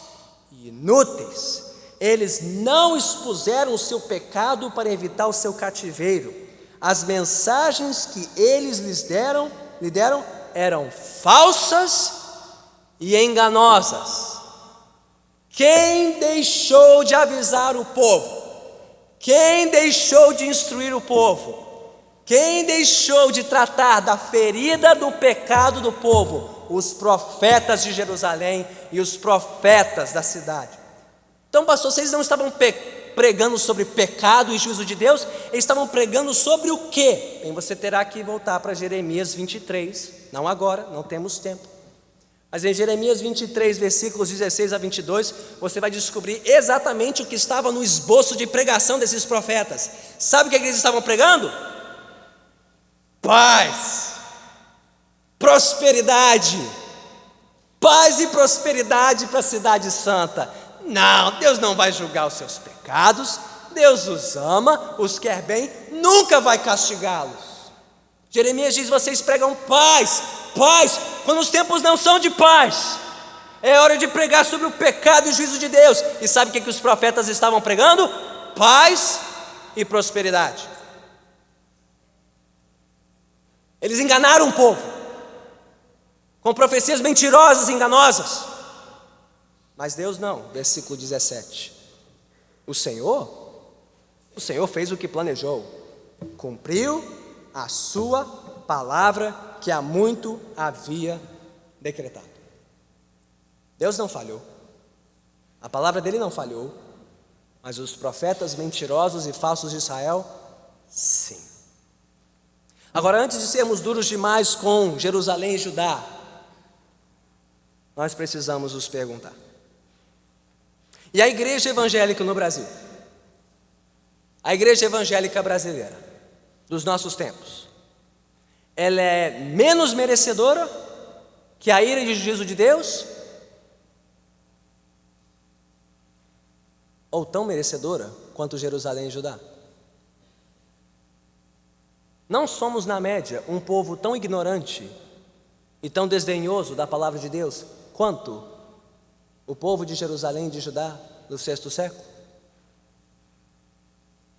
e inúteis. Eles não expuseram o seu pecado para evitar o seu cativeiro. As mensagens que eles lhe deram eram falsas e enganosas. Quem deixou de avisar o povo? Quem deixou de instruir o povo? Quem deixou de tratar da ferida do pecado do povo? Os profetas de Jerusalém e os profetas da cidade. Então, pastor, vocês não estavam pregando sobre pecado e juízo de Deus? Eles estavam pregando sobre o quê? Bem, você terá que voltar para Jeremias 23, não agora, não temos tempo. Mas em Jeremias 23, versículos 16 a 22, você vai descobrir exatamente o que estava no esboço de pregação desses profetas. Sabe o que eles estavam pregando? Paz, prosperidade, paz e prosperidade para a cidade santa. Não, Deus não vai julgar os seus pecados, Deus os ama, os quer bem, nunca vai castigá-los. Jeremias diz: vocês pregam paz, paz, quando os tempos não são de paz. É hora de pregar sobre o pecado e o juízo de Deus. E sabe o que os profetas estavam pregando? Paz e prosperidade. Eles enganaram o povo com profecias mentirosas e enganosas. Mas Deus não. Versículo 17. O Senhor fez o que planejou, cumpriu a sua palavra que há muito havia decretado. Deus não falhou, a palavra dele não falhou, mas os profetas mentirosos e falsos de Israel, sim. Agora, antes de sermos duros demais com Jerusalém e Judá, nós precisamos nos perguntar: e a igreja evangélica no Brasil? A igreja evangélica brasileira dos nossos tempos, ela é menos merecedora que a ira e o juízo de Deus? Ou tão merecedora quanto Jerusalém e Judá? Não somos, na média, um povo tão ignorante e tão desdenhoso da palavra de Deus quanto o povo de Jerusalém e de Judá do sexto século?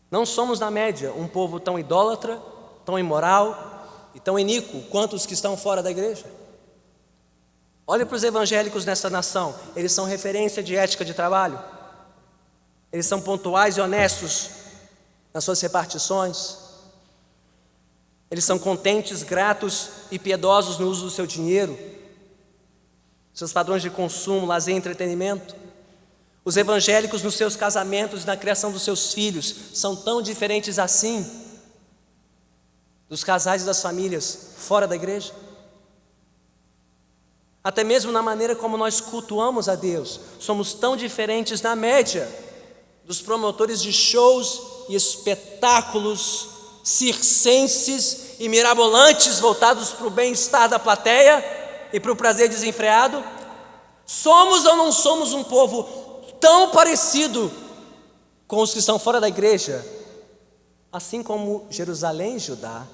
Não somos, na média, um povo tão idólatra, tão imoral e tão iníquo quanto os que estão fora da igreja? Olhe para os evangélicos nessa nação, eles são referência de ética de trabalho, eles são pontuais e honestos nas suas repartições, eles são contentes, gratos e piedosos no uso do seu dinheiro, seus padrões de consumo, lazer e entretenimento. Os evangélicos nos seus casamentos e na criação dos seus filhos são tão diferentes assim dos casais e das famílias fora da igreja. Até mesmo na maneira como nós cultuamos a Deus, somos tão diferentes na média dos promotores de shows e espetáculos circenses e mirabolantes voltados para o bem-estar da plateia e para o prazer desenfreado. Somos ou não somos um povo tão parecido com os que estão fora da igreja, assim como Jerusalém e Judá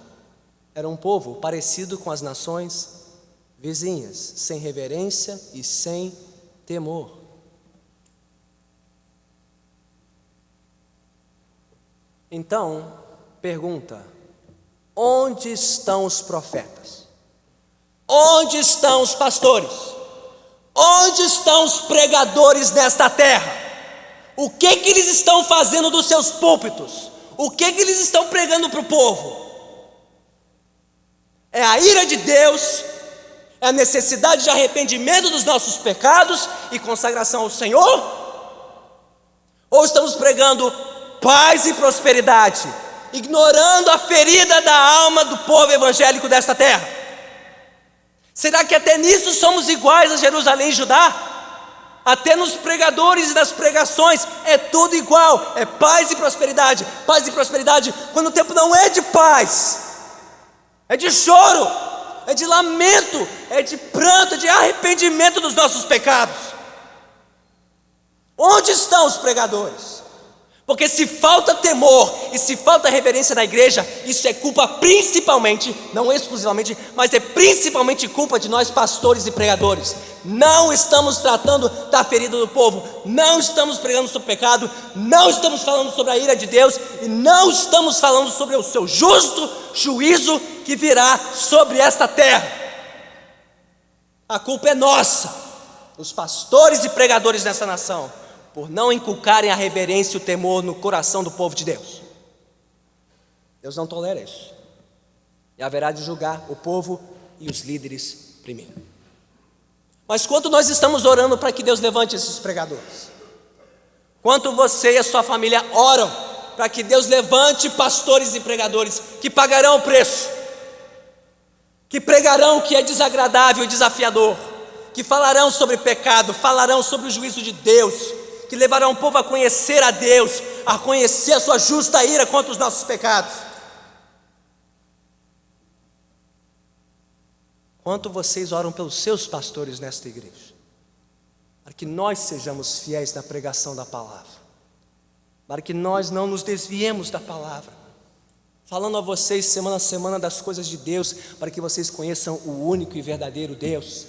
era um povo parecido com as nações vizinhas, sem reverência e sem temor? Então, pergunta: onde estão os profetas? Onde estão os pastores? Onde estão os pregadores desta terra? O que eles estão fazendo dos seus púlpitos? O que eles estão pregando para o povo? É a ira de Deus, é a necessidade de arrependimento dos nossos pecados e consagração ao Senhor? Ou estamos pregando paz e prosperidade, ignorando a ferida da alma do povo evangélico desta terra? Será que até nisso somos iguais a Jerusalém e Judá? Até nos pregadores e nas pregações é tudo igual, é paz e prosperidade, quando o tempo não é de paz, é de choro, é de lamento, é de pranto, é de arrependimento dos nossos pecados. Onde estão os pregadores? Porque se falta temor e se falta reverência na igreja, isso é culpa principalmente, não exclusivamente, mas é principalmente culpa de nós pastores e pregadores. Não estamos tratando da ferida do povo, não estamos pregando sobre o pecado, não estamos falando sobre a ira de Deus e não estamos falando sobre o seu justo juízo que virá sobre esta terra. A culpa é nossa, os pastores e pregadores dessa nação, por não inculcarem a reverência e o temor no coração do povo de Deus. Deus não tolera isso, e haverá de julgar o povo e os líderes primeiro. Mas quanto nós estamos orando para que Deus levante esses pregadores? Quanto você e a sua família oram para que Deus levante pastores e pregadores que pagarão o preço, que pregarão o que é desagradável e desafiador, que falarão sobre pecado, falarão sobre o juízo de Deus, que levarão o povo a conhecer a Deus, a conhecer a sua justa ira contra os nossos pecados. Quanto vocês oram pelos seus pastores nesta igreja, para que nós sejamos fiéis na pregação da palavra, para que nós não nos desviemos da palavra, falando a vocês semana a semana das coisas de Deus, para que vocês conheçam o único e verdadeiro Deus.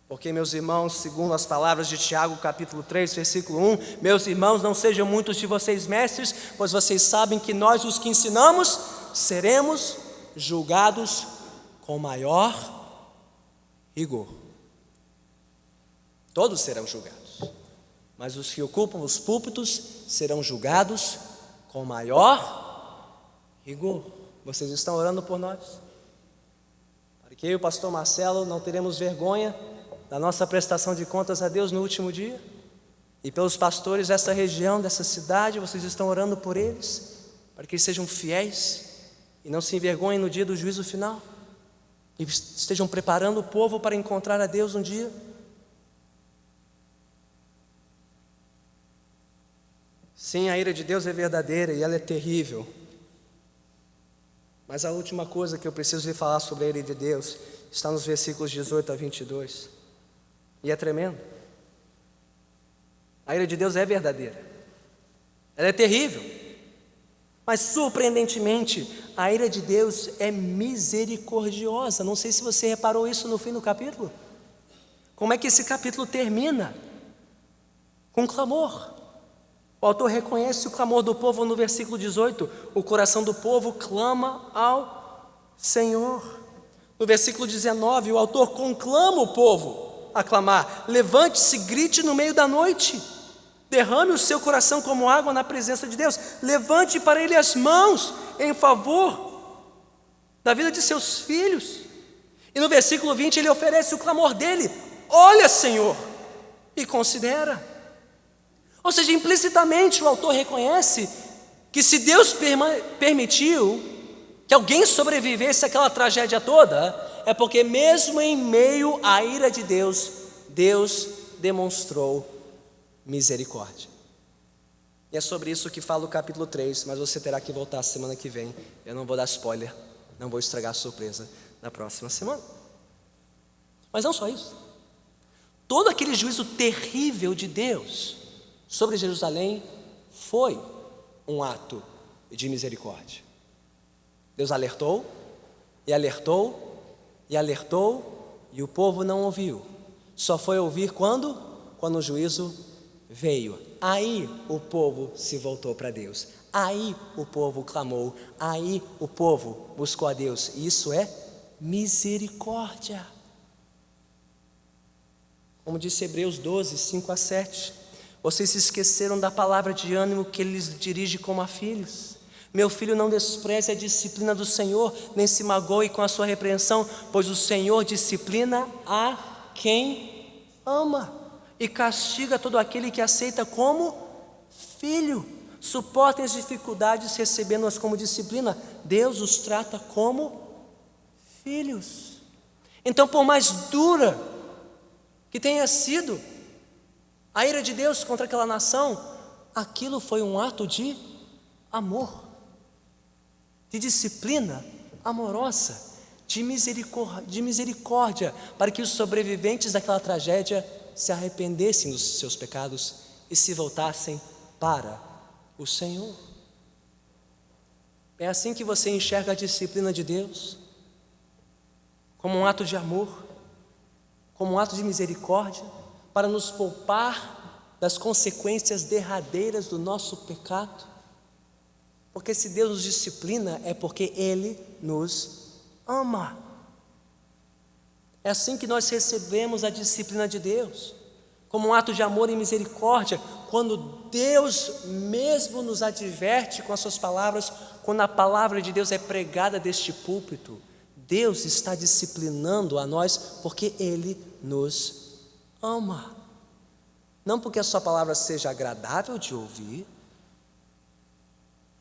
Porque, meus irmãos, segundo as palavras de Tiago, capítulo 3, versículo 1, meus irmãos, não sejam muitos de vocês mestres, pois vocês sabem que nós, os que ensinamos, seremos julgados com maior rigor. Todos serão julgados, mas os que ocupam os púlpitos serão julgados com maior rigor. Vocês estão orando por nós? Para que eu e o pastor Marcelo não teremos vergonha da nossa prestação de contas a Deus no último dia? E pelos pastores dessa região, dessa cidade, vocês estão orando por eles, para que eles sejam fiéis e não se envergonhem no dia do juízo final, e estejam preparando o povo para encontrar a Deus um dia? Sim, a ira de Deus é verdadeira e ela é terrível, mas a última coisa que eu preciso lhe falar sobre a ira de Deus está nos versículos 18 a 22, e é tremendo. A ira de Deus é verdadeira, ela é terrível, mas surpreendentemente a ira de Deus é misericordiosa. Não sei se você reparou isso no fim do capítulo. Como é que esse capítulo termina? Com clamor. O autor reconhece o clamor do povo no versículo 18, o coração do povo clama ao Senhor. No versículo 19, o autor conclama o povo a clamar: levante-se, grite no meio da noite, derrame o seu coração como água na presença de Deus, levante para Ele as mãos em favor da vida de seus filhos. E no versículo 20 ele oferece o clamor dele: olha, Senhor, e considera. Ou seja, implicitamente o autor reconhece que se Deus permitiu que alguém sobrevivesse àquela tragédia toda, é porque mesmo em meio à ira de Deus, Deus demonstrou misericórdia. E é sobre isso que fala o capítulo 3, mas você terá que voltar semana que vem. Eu não vou dar spoiler, não vou estragar a surpresa na próxima semana. Mas não só isso. Todo aquele juízo terrível de Deus sobre Jerusalém foi um ato de misericórdia. Deus alertou, e alertou, e alertou, e o povo não ouviu. Só foi ouvir quando o juízo veio. Aí o povo se voltou para Deus. Aí o povo clamou. Aí o povo buscou a Deus. E isso é misericórdia. Como disse Hebreus 12, 5 a 7. Vocês se esqueceram da palavra de ânimo que Ele lhes dirige como a filhos. Meu filho, não despreze a disciplina do Senhor, nem se magoe com a sua repreensão, pois o Senhor disciplina a quem ama e castiga todo aquele que aceita como filho. Suportem as dificuldades recebendo-as como disciplina. Deus os trata como filhos. Então, por mais dura que tenha sido a ira de Deus contra aquela nação, aquilo foi um ato de amor, de disciplina amorosa, de misericórdia, para que os sobreviventes daquela tragédia se arrependessem dos seus pecados e se voltassem para o Senhor. É assim que você enxerga a disciplina de Deus? Como um ato de amor, como um ato de misericórdia, para nos poupar das consequências derradeiras do nosso pecado? Porque se Deus nos disciplina, é porque Ele nos ama. É assim que nós recebemos a disciplina de Deus, como um ato de amor e misericórdia, quando Deus mesmo nos adverte com as suas palavras, quando a palavra de Deus é pregada deste púlpito. Deus está disciplinando a nós porque Ele nos ama. Não porque a sua palavra seja agradável de ouvir.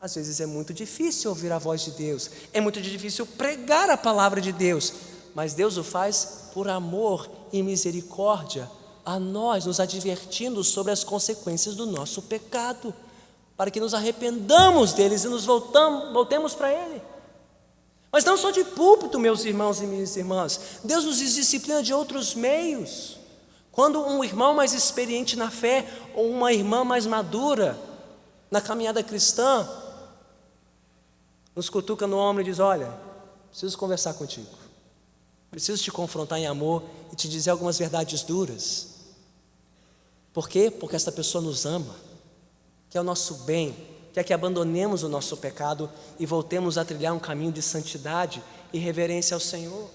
Às vezes é muito difícil ouvir a voz de Deus, é muito difícil pregar a palavra de Deus, mas Deus o faz por amor e misericórdia a nós, nos advertindo sobre as consequências do nosso pecado, para que nos arrependamos deles e nos voltemos para Ele. Mas não só de púlpito, meus irmãos e minhas irmãs, Deus nos disciplina de outros meios. Quando um irmão mais experiente na fé, ou uma irmã mais madura na caminhada cristã, nos cutuca no ombro e diz: olha, preciso conversar contigo, preciso te confrontar em amor e te dizer algumas verdades duras. Por quê? Porque esta pessoa nos ama, quer o nosso bem, quer que abandonemos o nosso pecado e voltemos a trilhar um caminho de santidade e reverência ao Senhor.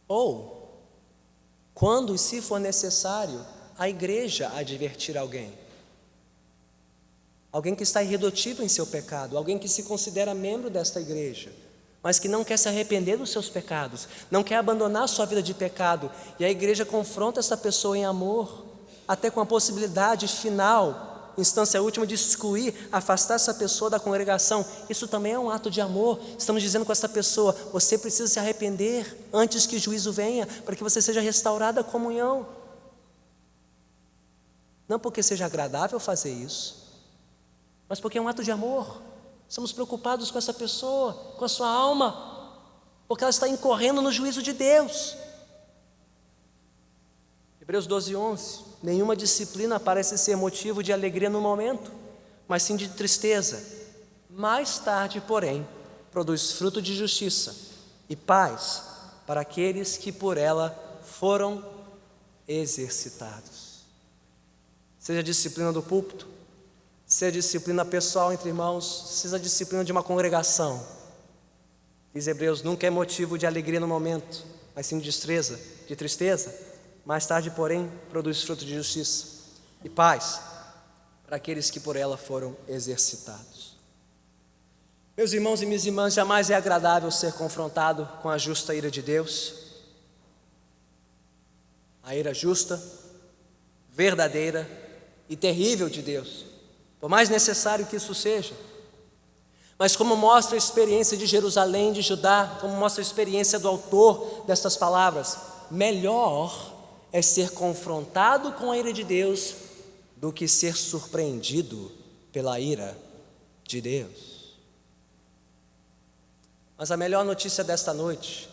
Ou, quando e se for necessário, a igreja advertir alguém que está irredutível em seu pecado, alguém que se considera membro desta igreja, mas que não quer se arrepender dos seus pecados, não quer abandonar a sua vida de pecado, e a igreja confronta essa pessoa em amor, até com a possibilidade final, instância última, de excluir, afastar essa pessoa da congregação. Isso também é um ato de amor. Estamos dizendo com essa pessoa: você precisa se arrepender antes que o juízo venha, para que você seja restaurada à comunhão. Não porque seja agradável fazer isso, mas porque é um ato de amor. Estamos preocupados com essa pessoa, com a sua alma, porque ela está incorrendo no juízo de Deus. Hebreus 12:11: nenhuma disciplina parece ser motivo de alegria no momento, mas sim de tristeza. Mais tarde, porém, produz fruto de justiça e paz para aqueles que por ela foram exercitados. Seja a disciplina do púlpito, seja a disciplina pessoal entre irmãos, seja a disciplina de uma congregação. Diz Hebreus: nunca é motivo de alegria no momento, mas sim de tristeza. Mais tarde, porém, produz fruto de justiça e paz para aqueles que por ela foram exercitados. Meus irmãos e minhas irmãs, jamais é agradável ser confrontado com a justa ira de Deus. A ira justa, verdadeira e terrível de Deus, por mais necessário que isso seja. Mas como mostra a experiência de Jerusalém, de Judá, como mostra a experiência do autor destas palavras, melhor é ser confrontado com a ira de Deus do que ser surpreendido pela ira de Deus. Mas a melhor notícia desta noite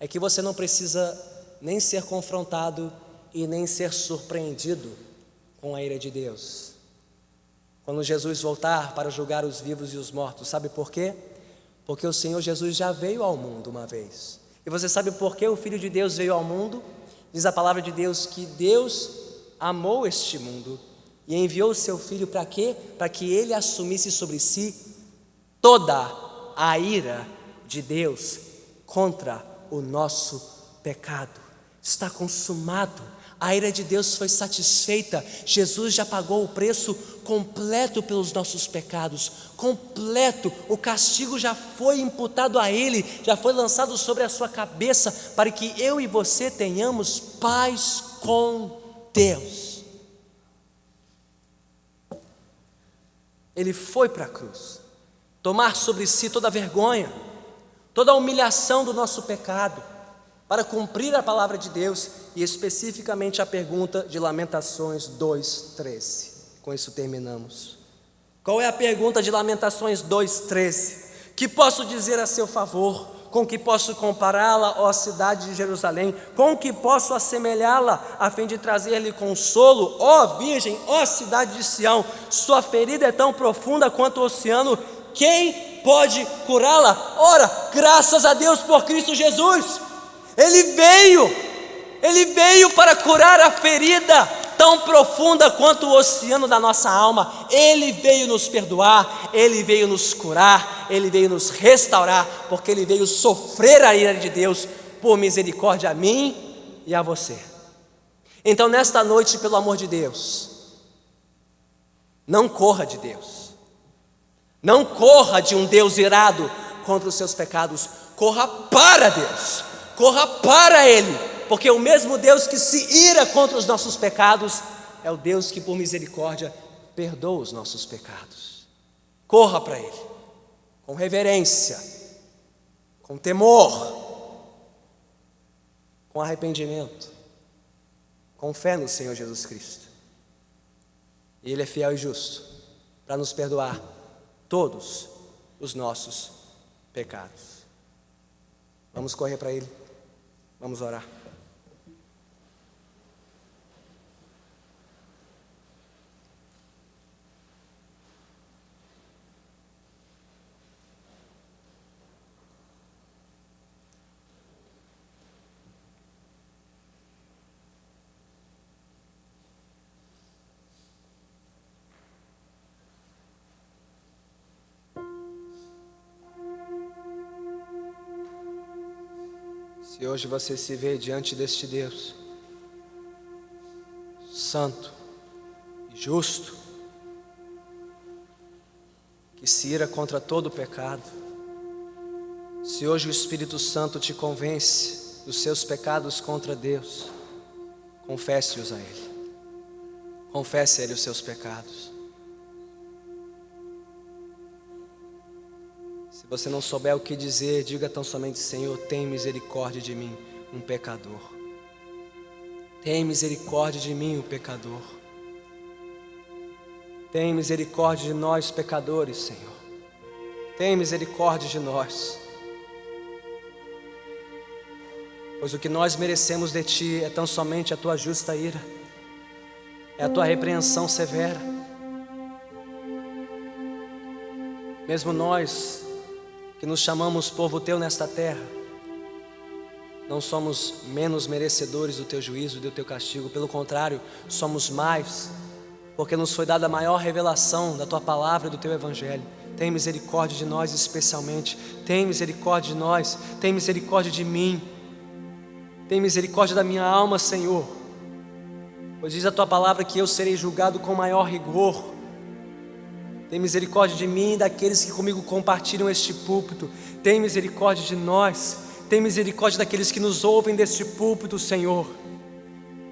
é que você não precisa nem ser confrontado e nem ser surpreendido com a ira de Deus quando Jesus voltar para julgar os vivos e os mortos. Sabe por quê? Porque o Senhor Jesus já veio ao mundo uma vez. E você sabe por que o Filho de Deus veio ao mundo? Diz a palavra de Deus que Deus amou este mundo e enviou o seu Filho para quê? Para que Ele assumisse sobre si toda a ira de Deus contra o nosso pecado. Está consumado. A ira de Deus foi satisfeita. Jesus já pagou o preço completo pelos nossos pecados, completo. O castigo já foi imputado a Ele, já foi lançado sobre a sua cabeça, para que eu e você tenhamos paz com Deus. Ele foi para a cruz, tomar sobre si toda a vergonha, toda a humilhação do nosso pecado, para cumprir a palavra de Deus, e especificamente a pergunta de Lamentações 2:13. Com isso terminamos. Qual é a pergunta de Lamentações 2:13? Que posso dizer a seu favor? Com que posso compará-la, ó cidade de Jerusalém? Com que posso assemelhá-la, a fim de trazer-lhe consolo? Ó Virgem, ó cidade de Sião, sua ferida é tão profunda quanto o oceano, quem pode curá-la? Ora, graças a Deus por Cristo Jesus, Ele veio para curar a ferida tão profunda quanto o oceano da nossa alma. Ele veio nos perdoar, Ele veio nos curar, Ele veio nos restaurar, porque Ele veio sofrer a ira de Deus por misericórdia a mim e a você. Então nesta noite, pelo amor de Deus, não corra de Deus, não corra de um Deus irado contra os seus pecados, corra para Deus, corra para Ele, porque o mesmo Deus que se ira contra os nossos pecados é o Deus que por misericórdia perdoa os nossos pecados. Corra para Ele, com reverência, com temor, com arrependimento, com fé no Senhor Jesus Cristo. E Ele é fiel e justo para nos perdoar todos os nossos pecados. Vamos correr para Ele, vamos orar. Se hoje você se vê diante deste Deus santo e justo, que se ira contra todo o pecado, se hoje o Espírito Santo te convence dos seus pecados contra Deus, confesse-os a Ele, confesse a Ele os seus pecados. Se você não souber o que dizer, diga tão somente: Senhor, tem misericórdia de mim, um pecador. Tem misericórdia de mim, um pecador. Tem misericórdia de nós, pecadores, Senhor. Tem misericórdia de nós. Pois o que nós merecemos de Ti é tão somente a Tua justa ira, é a Tua repreensão severa. Mesmo nós, que nos chamamos povo Teu nesta terra, não somos menos merecedores do Teu juízo e do Teu castigo. Pelo contrário, somos mais, porque nos foi dada a maior revelação da Tua palavra e do Teu evangelho. Tem misericórdia de nós especialmente, tem misericórdia de nós, tem misericórdia de mim, tem misericórdia da minha alma, Senhor, pois diz a Tua palavra que eu serei julgado com maior rigor. Tem misericórdia de mim e daqueles que comigo compartilham este púlpito. Tem misericórdia de nós. Tem misericórdia daqueles que nos ouvem deste púlpito, Senhor,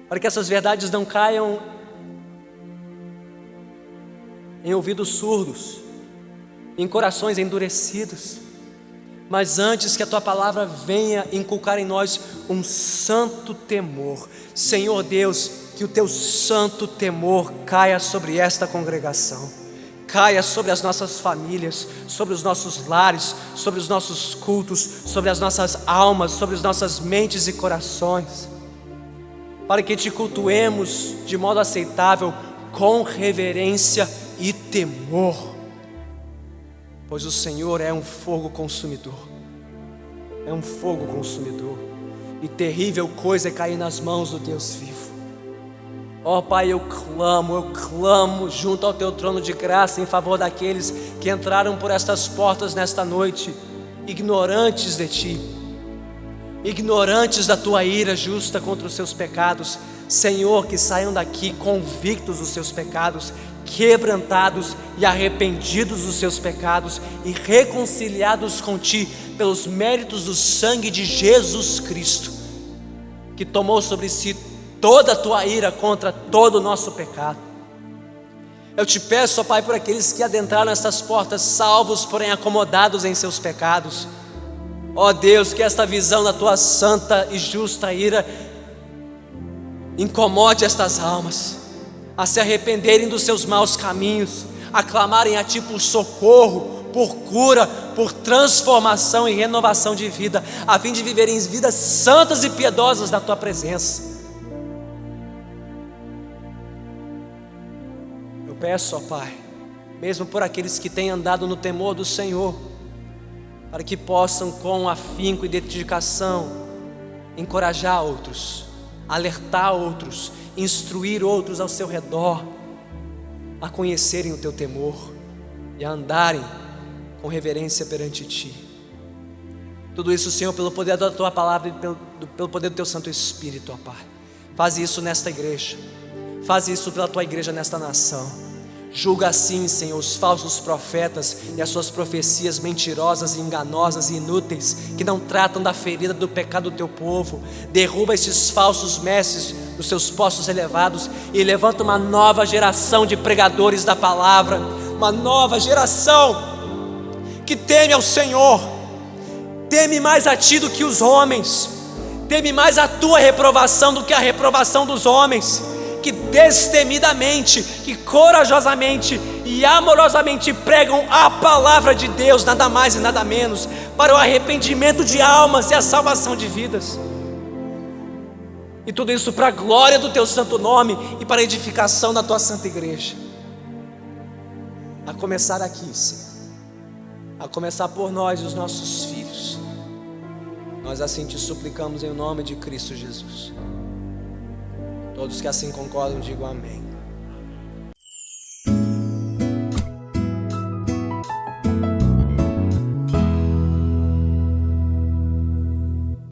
para que essas verdades não caiam em ouvidos surdos, em corações endurecidos, mas antes que a Tua palavra venha inculcar em nós um santo temor. Senhor Deus, que o Teu santo temor caia sobre esta congregação, caia sobre as nossas famílias, sobre os nossos lares, sobre os nossos cultos, sobre as nossas almas, sobre as nossas mentes e corações, para que Te cultuemos de modo aceitável, com reverência e temor, pois o Senhor é um fogo consumidor, é um fogo consumidor, e terrível coisa é cair nas mãos do Deus vivo. Ó Pai, eu clamo junto ao Teu trono de graça em favor daqueles que entraram por estas portas nesta noite, ignorantes de Ti, ignorantes da Tua ira justa contra os seus pecados. Senhor, que saiam daqui convictos dos seus pecados, quebrantados e arrependidos dos seus pecados e reconciliados com Ti pelos méritos do sangue de Jesus Cristo, que tomou sobre si toda a Tua ira contra todo o nosso pecado. Eu Te peço, ó Pai, por aqueles que adentraram estas portas salvos, porém acomodados em seus pecados, Ó Deus, que esta visão da tua santa e justa ira incomode estas almas a se arrependerem dos seus maus caminhos, a clamarem a ti por socorro, por cura, por transformação e renovação de vida, a fim de viverem vidas santas e piedosas na tua presença. Eu peço, ó Pai, mesmo por aqueles que têm andado no temor do Senhor, para que possam com afinco e dedicação encorajar outros, alertar outros, instruir outros ao seu redor a conhecerem o teu temor e a andarem com reverência perante ti. Tudo isso, Senhor, pelo poder da tua palavra e pelo poder do teu Santo Espírito, ó Pai. Faz isso nesta igreja, faz isso pela tua igreja nesta nação. Julga assim, Senhor, os falsos profetas e as suas profecias mentirosas, enganosas e inúteis, que não tratam da ferida do pecado do teu povo. Derruba esses falsos mestres dos seus postos elevados e levanta uma nova geração de pregadores da palavra, uma nova geração que teme ao Senhor, teme mais a ti do que os homens, teme mais a tua reprovação do que a reprovação dos homens, que destemidamente, que corajosamente e amorosamente pregam a palavra de Deus, nada mais e nada menos, para o arrependimento de almas e a salvação de vidas. E tudo isso para a glória do teu santo nome e para a edificação da tua santa igreja. A começar aqui, Senhor, a começar por nós e os nossos filhos. Nós assim te suplicamos em nome de Cristo Jesus. Todos que assim concordam, digam amém.